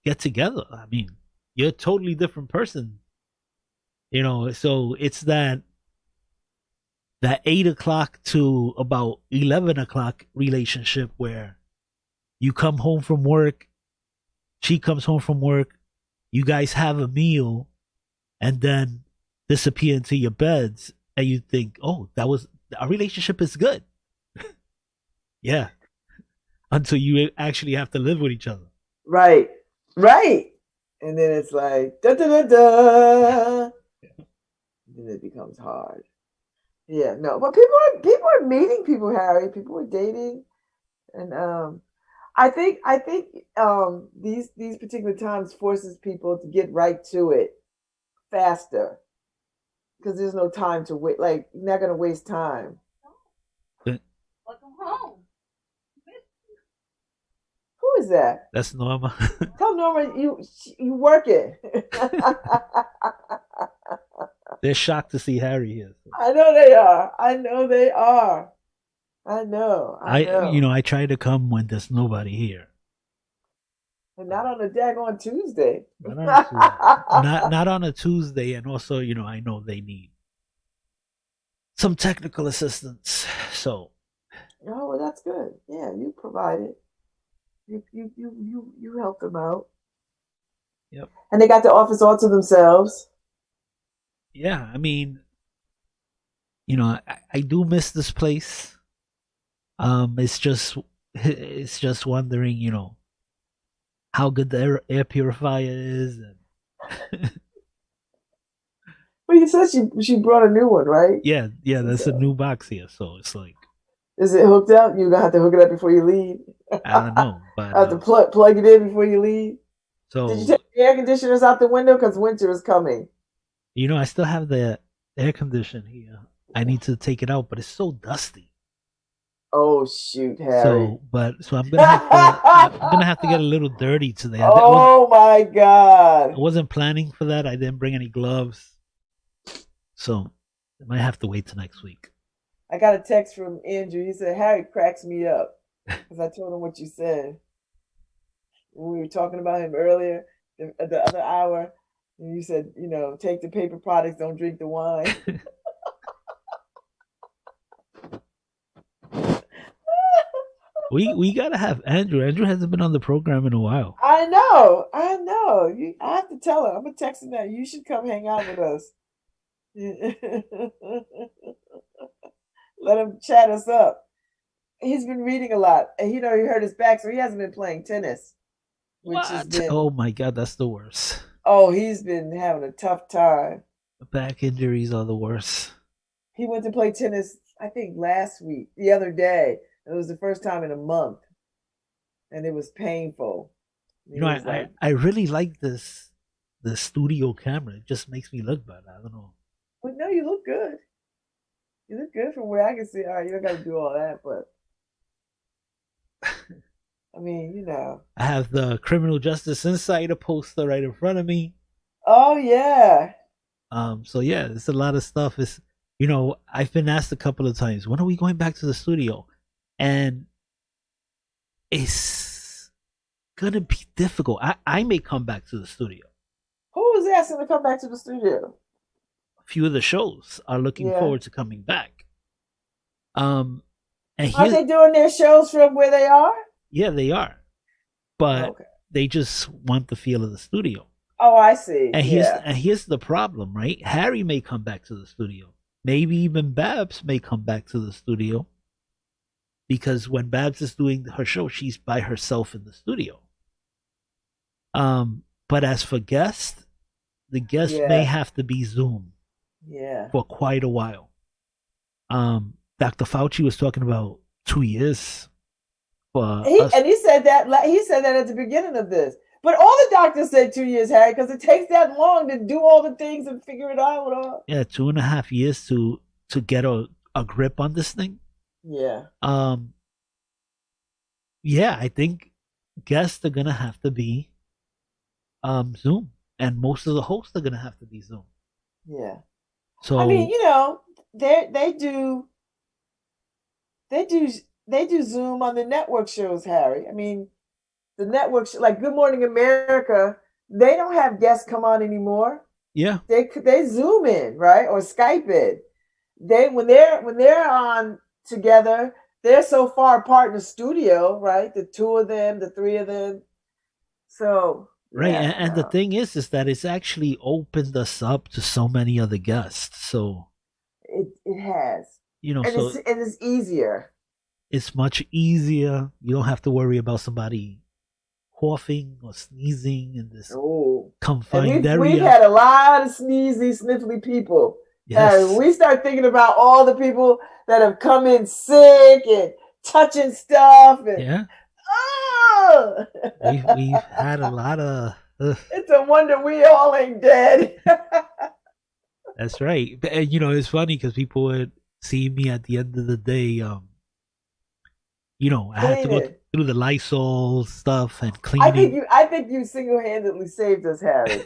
get together? I mean, you're a totally different person. So it's that 8 o'clock to about 11 o'clock relationship where you come home from work, she comes home from work, you guys have a meal, and then disappear into your beds, and you think, oh, that was our relationship is good. Yeah, until you actually have to live with each other. Right, right. And then it's like da da da da. Then it becomes hard. Yeah, no, but people are meeting people, Harry. People are dating, and I think these particular times forces people to get right to it faster because there's no time to wait. Like you're not gonna waste time. But Who is that? that's normal. Tell Norma you work it. They're shocked to see Harry here. So. I know they are. I know they are. I know. I I, know. I try to come when there's nobody here. And not on a daggone Tuesday. Not on a Tuesday. Not on a Tuesday, and also, I know they need some technical assistance. So, Oh, well, that's good. Yeah, you provide it. You help them out. yep. And they got the office all to themselves. Yeah, I mean, I do miss this place. It's just wondering, how good the air purifier is, and Well, you said she brought a new one, right? yeah, that's a So, new box here, so it's like is it hooked up? You're gonna have to hook it up before you leave. I don't know, but Have to plug it in before you leave. Did you so take the air conditioners out the window? Because winter is coming. I still have the air condition here. I need to take it out, but it's so dusty. Oh shoot, Harry. So I'm gonna have to get a little dirty today. Oh my I God. wasn't planning for that. I didn't bring any gloves, so I might have to wait till next week. I got a text from Andrew. He said, Harry cracks me up. Because I told him what you said. When we were talking about him earlier, the other hour, and you said, take the paper products, don't drink the wine. We gotta have Andrew. Andrew hasn't been on the program in a while. I know. I know. I have to tell him. I'm going to text him now. You should come hang out with us. Let him chat us up. He's been reading a lot. And he hurt his back, so he hasn't been playing tennis, which has What? been, Oh my god, that's the worst. oh, he's been having a tough time. Back injuries are the worst. He went to play tennis, I think, last week, the other day. It was the first time in a month, and it was painful. He I, was I like, I really like the studio camera. It just makes me look better. I don't know. But no, you look good. You look good from where I can see. All right, you don't got to do all that, but I mean, I have the Criminal Justice Insider poster right in front of me. Oh yeah. So yeah, it's a lot of stuff. It's I've been asked a couple of times, when are we going back to the studio? And it's gonna be difficult. I may come back to the studio. Who was asking to come back to the studio? A few of the shows are looking Yeah. forward to coming back. Um, and Aren't here, they doing their shows from where they are? yeah, they are, but Okay. they just want the feel of the studio. Oh, I see. And Yeah. here's the problem, right? Harry may come back to the studio. Maybe even Babz may come back to the studio because when Babz is doing her show, she's by herself in the studio. But as for guests, the guests may Yeah. have to be Zoom Yeah. for quite a while. Dr. Fauci was talking about 2 years for He us. and he said that at the beginning of this. But all the doctors said 2 years, Harry, because it takes that long to do all the things and figure it out. Yeah, 2.5 years to get a grip on this thing. Yeah. Um, yeah, I think guests are gonna have to be Zoom, and most of the hosts are gonna have to be Zoom. Yeah. I mean, So they do they do they do Zoom on the network shows, Harry. I mean, the network like Good Morning America, they don't have guests come on anymore. yeah, They Zoom in, right? Or Skype in. They when they're on together, they're so far apart in the studio, right? The two of them, the three of them. So right. yeah, And the thing is that it's actually opened us up to so many other guests. So it has, and so it's easier. it's much easier. You don't have to worry about somebody coughing or sneezing in this Oh, and confined we've area. had a lot of sneezy, sniffly people. And Yes. we start thinking about all the people that have come in sick and touching stuff and Yeah. oh, We've had a lot of. it's a wonder we all ain't dead. That's right. And it's funny because people would see me at the end of the day. I had to go Cleaning. through the Lysol stuff and I think cleaning. you single handedly saved us, Harry.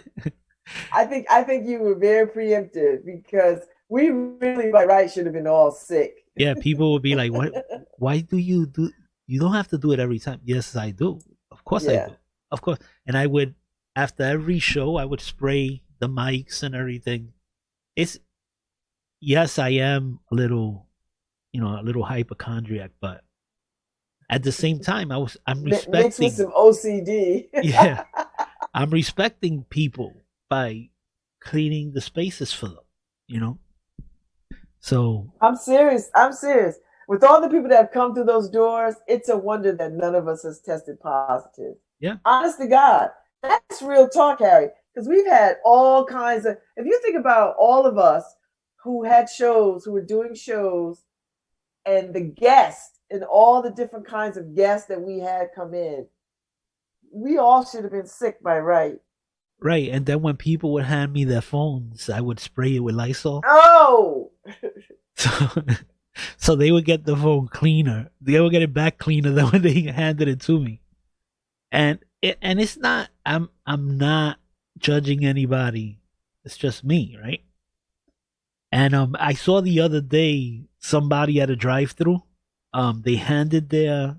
I think you were very preemptive because we really by right should have been all sick. Yeah, people would be like, "What? Why do you do? You don't have to do it every time." Yes, I do. Of course, I Yeah. do. Of course. And I would, after every show, I would spray the mics and everything. It's yes, I am a little hypochondriac, but at the same time, I'm Mixed with respecting. some OCD. Yeah, I'm respecting people by cleaning the spaces for them. You know, so I'm serious. I'm serious. With all the people that have come through those doors, it's a wonder that none of us has tested positive. yeah, Honest to God, that's real talk, Harry. Because we've had all kinds of. If you think about all of us who had shows, who were doing shows, and the guests and all the different kinds of guests that we had come in, we all should have been sick by right. right. And then when people would hand me their phones, I would spray it with Lysol. Oh, So, so they would get the phone cleaner. They would get it back cleaner than when they handed it to me. And it's not. I'm not judging anybody. It's just me, right? And I saw the other day somebody at a drive-through. They handed their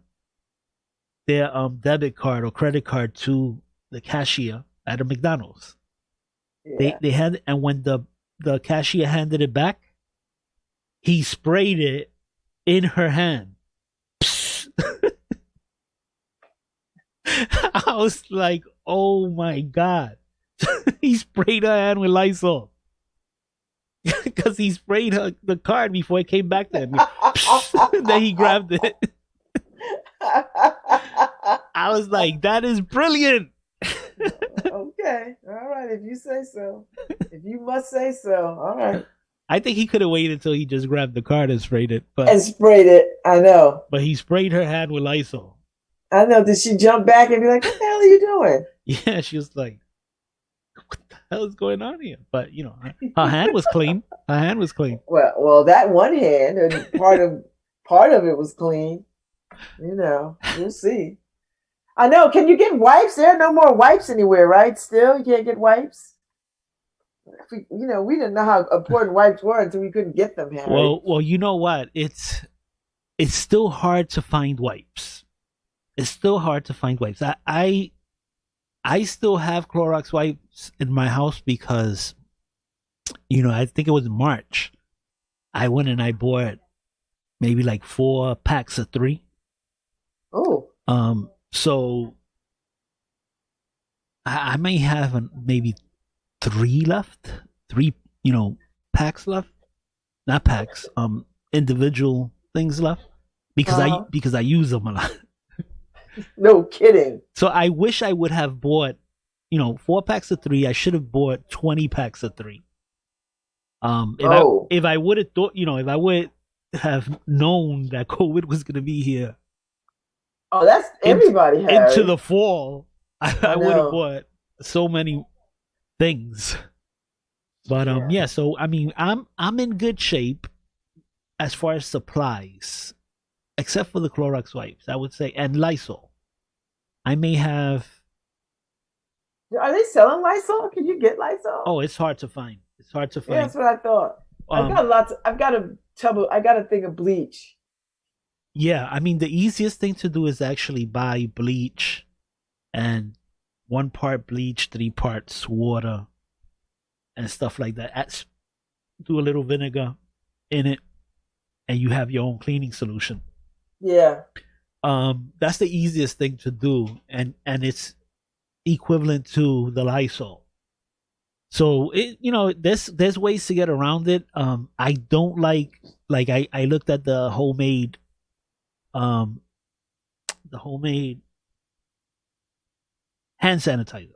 debit card or credit card to the cashier at a McDonald's. yeah. They had, and when the cashier handed it back, he sprayed it in her hand. I was like, oh my God. He sprayed her hand with Lysol. Because he sprayed the card before it came back to him. Then he grabbed it. I was like, that is brilliant. Okay. All right. If you say so. If you must say so. All right. I think he could have waited until he just grabbed the card and sprayed it. And sprayed it. I know. But he sprayed her hand with Lysol. I know. Did she jump back and be like, what the hell are you doing? Yeah, she was like, what the hell is going on here? But, her hand was clean. My hand was clean. Well, that one hand and part of it was clean. We'll see. I know. Can you get wipes? There are no more wipes anywhere, right? Still, you can't get wipes. We didn't know how important wipes were until we couldn't get them, Harry. Well, you know what? It's still hard to find wipes. It's still hard to find wipes. I still have Clorox wipes in my house because I think it was March. I went and I bought maybe like 4 packs of 3. Oh, So I may have maybe 3 left, 3 packs left, not packs, individual things left because I use them a lot. No kidding. So I wish I would have bought 4 packs of 3. I should have bought 20 packs of 3. If I would have thought, if I would have known that COVID was going to be here. Oh, that's everybody, Harry. Into the fall, I would have bought so many things. But yeah. So I mean, I'm in good shape as far as supplies, except for the Clorox wipes, I would say, and Lysol. I may have. Are they selling Lysol? Can you get Lysol? Oh, it's hard to find. It's hard to find. Yeah, that's what I thought. I've got a thing of bleach. Yeah, I mean the easiest thing to do is actually buy bleach, and 1 part bleach, 3 parts water, and stuff like that. Do a little vinegar in it, and you have your own cleaning solution. Yeah. That's the easiest thing to do, and it's equivalent to the Lysol. So there's ways to get around it. I don't like I looked at the homemade hand sanitizer.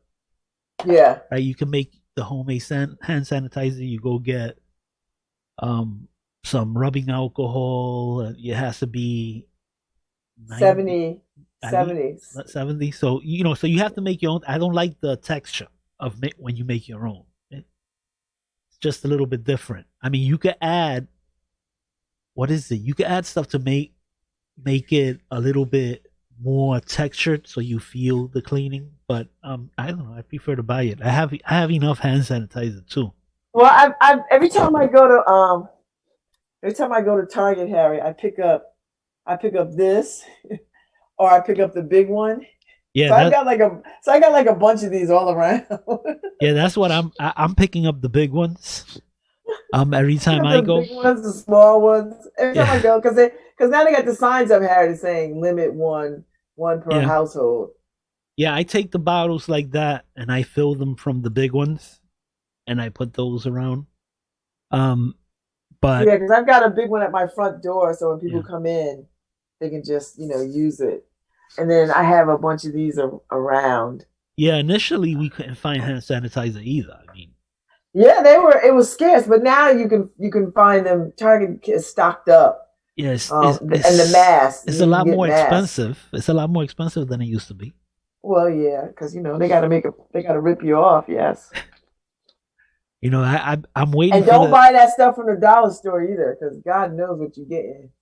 Yeah. Right, you can make the homemade hand sanitizer. You go get some rubbing alcohol. It has to be 70. So so you have to make your own. I don't like the texture of when you make your own. It's just a little bit different. I mean, you could add you could add stuff to make it a little bit more textured so you feel the cleaning, but I don't know, I prefer to buy it. I have enough hand sanitizer too. Well, every time I go to Target, Harry, I pick up this or I pick up the big one. Yeah, so I got like a bunch of these all around. Yeah, that's what I'm picking up, the big ones. Every time I go, the big ones, the small ones. Every time I go, because now they got the signs up, Harry, saying limit one per household. Yeah, I take the bottles like that and I fill them from the big ones, and I put those around. But yeah, because I've got a big one at my front door, so when people come in, they can just use it. And then I have a bunch of these around. Yeah, initially we couldn't find hand sanitizer either. I mean, yeah, it was scarce, but now you can find them. Target is stocked up. Yes, and the masks. It's a lot more expensive. It's a lot more expensive than it used to be. Well, yeah, because they got to rip you off. Yes. I'm waiting. And don't buy that stuff from the dollar store either, because God knows what you're getting.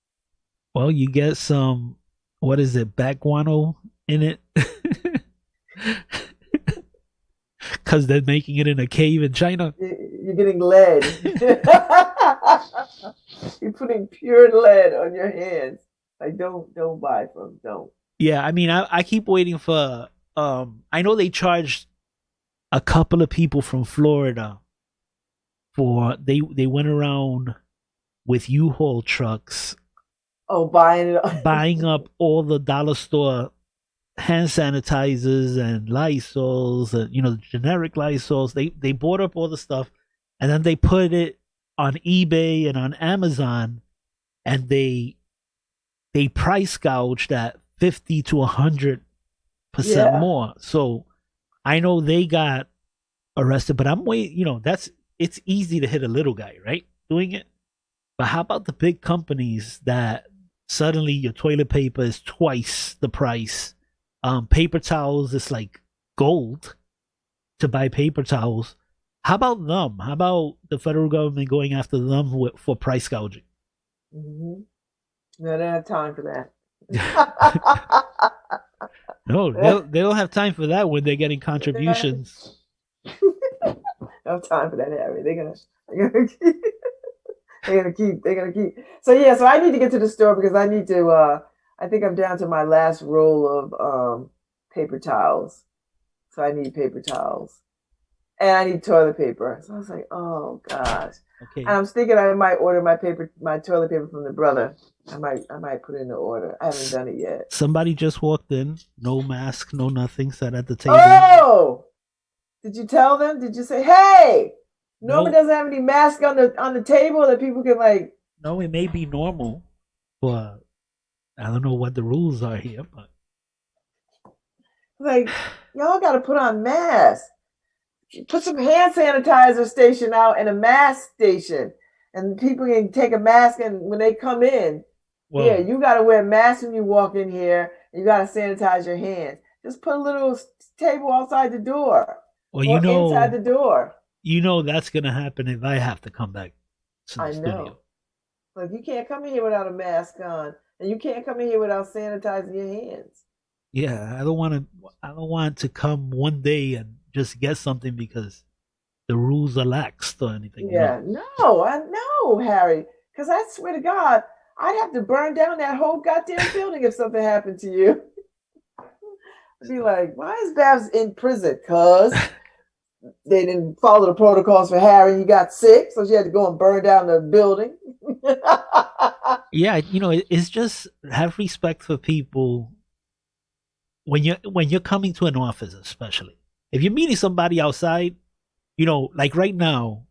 Well, you get some. What is it? Back guano in it. Because they're making it in a cave in China. You're getting lead. You're putting pure lead on your hands. Like, don't buy from. Don't. Yeah, I mean, I keep waiting for. I know they charged a couple of people from Florida for they went around with U-Haul trucks. Oh, buying up all the dollar store hand sanitizers and Lysols and generic Lysols. They bought up all the stuff, and then they put it on eBay and on Amazon, and they price gouged at 50 to 100% more. So I know they got arrested, but I'm waiting. It's easy to hit a little guy, right? Doing it. But how about the big companies that suddenly your toilet paper is twice the price? Paper towels is like gold to buy paper towels. How about them? How about the federal government going after them for price gouging? Hmm. No, they don't have time for that. No, they don't have time for that when they're getting They contributions. don't have time for that, Harry. They're gonna keep, they're gonna keep. So yeah, so I need to get to the store because I need to. I think I'm down to my last roll of paper towels. So I need paper towels. And I need toilet paper. So I was like, oh gosh. And Okay. I'm thinking I might order my toilet paper from the brother. I might put in the order. I haven't done it yet. Somebody just walked in, no mask, no nothing, sat at the table. Oh, did you tell them? Did you say, hey, Norman No, doesn't have any mask on the table that people can like no, it may be normal, but I don't know what the rules are here. But like y'all got to put on masks. Put some hand sanitizer station out and a mask station, and people can take a mask and when they come in. Here, well, you got to wear a mask when you walk in here. And you got to sanitize your hands. Just put a little table outside the door well, or inside the door. you know that's gonna happen if I have to come back to the I studio. know. Like you can't come in here without a mask on, and you can't come in here without sanitizing your hands. Yeah, I don't want to. I don't want to come one day and just get something because the rules are laxed or anything. Yeah, no, I know, Harry. Because I swear to God, I'd have to burn down that whole goddamn building if something happened to you. I'd be like, why is Babs in prison? Because they didn't follow the protocols for Harry. He got sick, so she had to go and burn down the building. Yeah, it's just have respect for people when you're coming to an office, especially if you're meeting somebody outside. Like right now,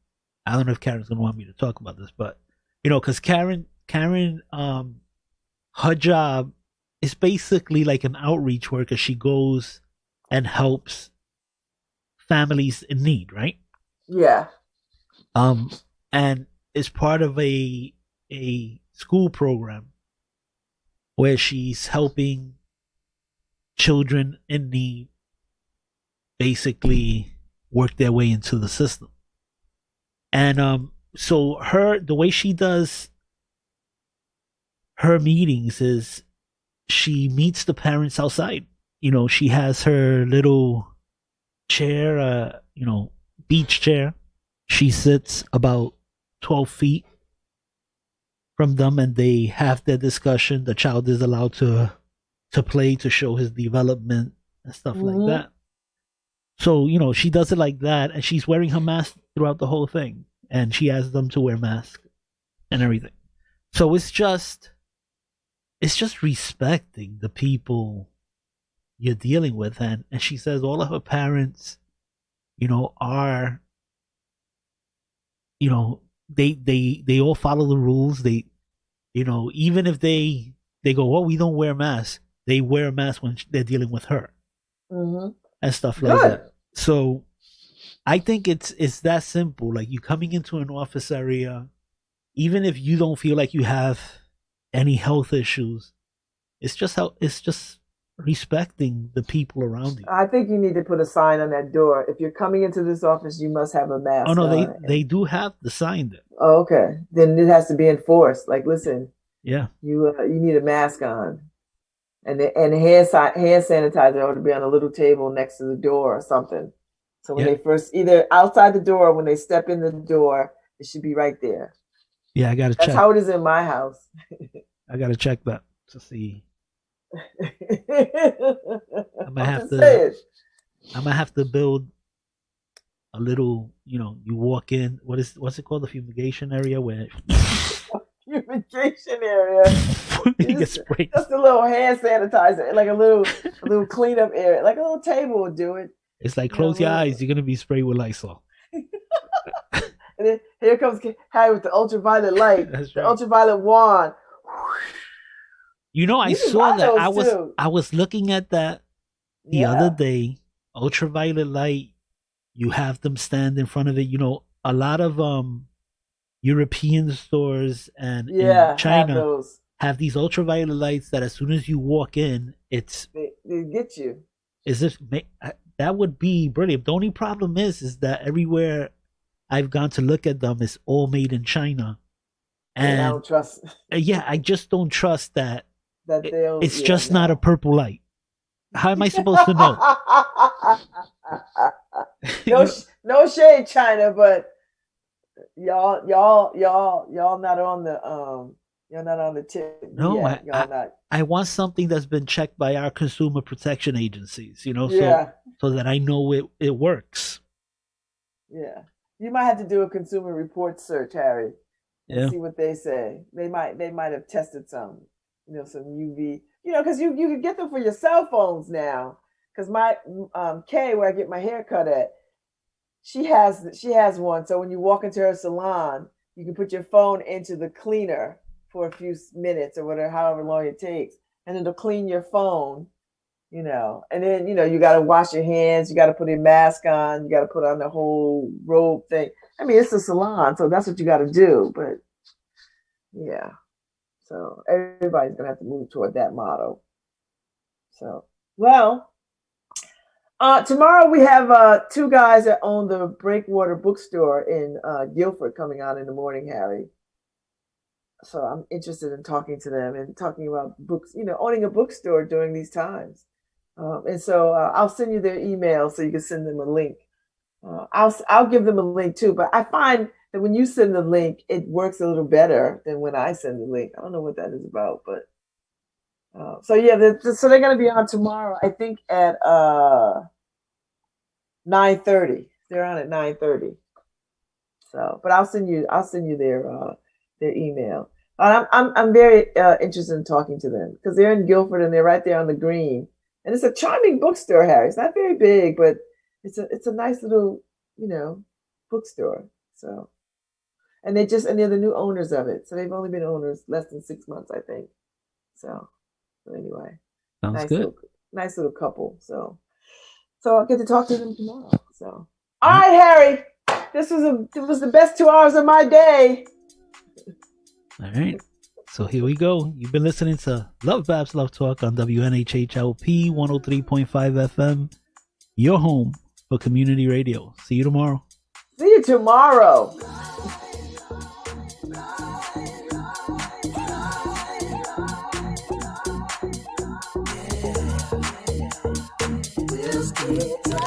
I don't know if Karen's gonna want me to talk about this, but because Karen, her job is basically like an outreach worker. She goes and helps families in need, right? Yeah. Um, and is part of a school program where she's helping children in need basically work their way into the system. And so the way she does her meetings is she meets the parents outside. She has her little chair, beach chair. She sits about 12 feet from them and they have their discussion. The child is allowed to play to show his development and stuff like Mm-hmm. that. So, she does it like that and she's wearing her mask throughout the whole thing. And she asks them to wear masks and everything. So it's just respecting the people you're dealing with. And she says all of her parents, are, they all follow the rules. They, even if they go, well, we don't wear masks, they wear a mask when they're dealing with her Mm-hmm. and stuff like Good. that. So I think it's that simple. Like you coming into an office area, even if you don't feel like you have any health issues, it's just respecting the people around you. I think you need to put a sign on that door. If you're coming into this office, you must have a Oh mask no, on. they do have the sign there. Oh, okay, then it has to be enforced. Like, listen, Yeah, you need a mask on, and the hand sanitizer ought to be on a little table next to the door or something. So when yeah, they first either outside the door or when they step in the door, it should be right there. yeah. I gotta That's check. how it is in my house. I gotta check that to see. I might I'm have just to. saying. I might have to build a little. You walk in. What's it called? The fumigation area where Fumigation area. you get sprayed. Just a little hand sanitizer, like a little cleanup area, like a little table would do it. It's like You know, close your eyes. You're gonna be sprayed with Lysol. and then here comes Harry with the ultraviolet light, That's the right. ultraviolet wand. I You can saw buy that. those too. I was looking at that the other Yeah, day. Ultraviolet light. You have them stand in front of it. A lot of European stores and in yeah, have China those. have these ultraviolet lights that as soon as you walk in, They get you. is this that would be brilliant. The only problem is that everywhere I've gone to look at them, it's all made in China. Yeah, I And don't trust yeah, I just don't trust that that they'll. it's Yeah, just not a no. purple light. How am I supposed to know? No, You know, no shade, China, but y'all not on the y'all not on the tip no, yet. Y'all not. I want something that's been checked by our consumer protection agencies, Yeah, so that I know it works. yeah. You might have to do a consumer report search, Harry, and Yeah. see what they say. They might have tested some, some UV, because you can get them for your cell phones now. Because my Kay, where I get my hair cut at, she has one. So when you walk into her salon, you can put your phone into the cleaner for a few minutes or whatever, however long it takes, and it'll clean your phone. And then you got to wash your hands, you got to put a mask on, you got to put on the whole robe thing. I mean, it's a salon, so that's what you got to do. But yeah, so everybody's gonna have to move toward that motto. So well, tomorrow we have two guys that own the Breakwater bookstore in Guilford coming on in the morning, Harry. So I'm interested in talking to them and talking about books, owning a bookstore during these times. And so I'll send you their email so you can send them a link. I'll give them a link too, but I find that when you send the link, it works a little better than when I send the link. I don't know what that is about, but so yeah, so they're going to be on tomorrow, I think at 9:30. They're on at 9:30. So, but I'll send you their email. And I'm very interested in talking to them because they're in Guilford and they're right there on the green. And it's a charming bookstore, Harry. It's not very big, but it's a nice little, bookstore. So, and they're the new owners of it. So they've only been owners less than 6 months, I think. So anyway, Sounds nice good. little couple. So I'll get to talk to them tomorrow. So all All right. right, Harry. It was the best 2 hours of my day. All right. So here we go. You've been listening to LoveBabz Love Talk on WNHHLP 103.5 FM. Your home for community radio. See you tomorrow. See you tomorrow. We'll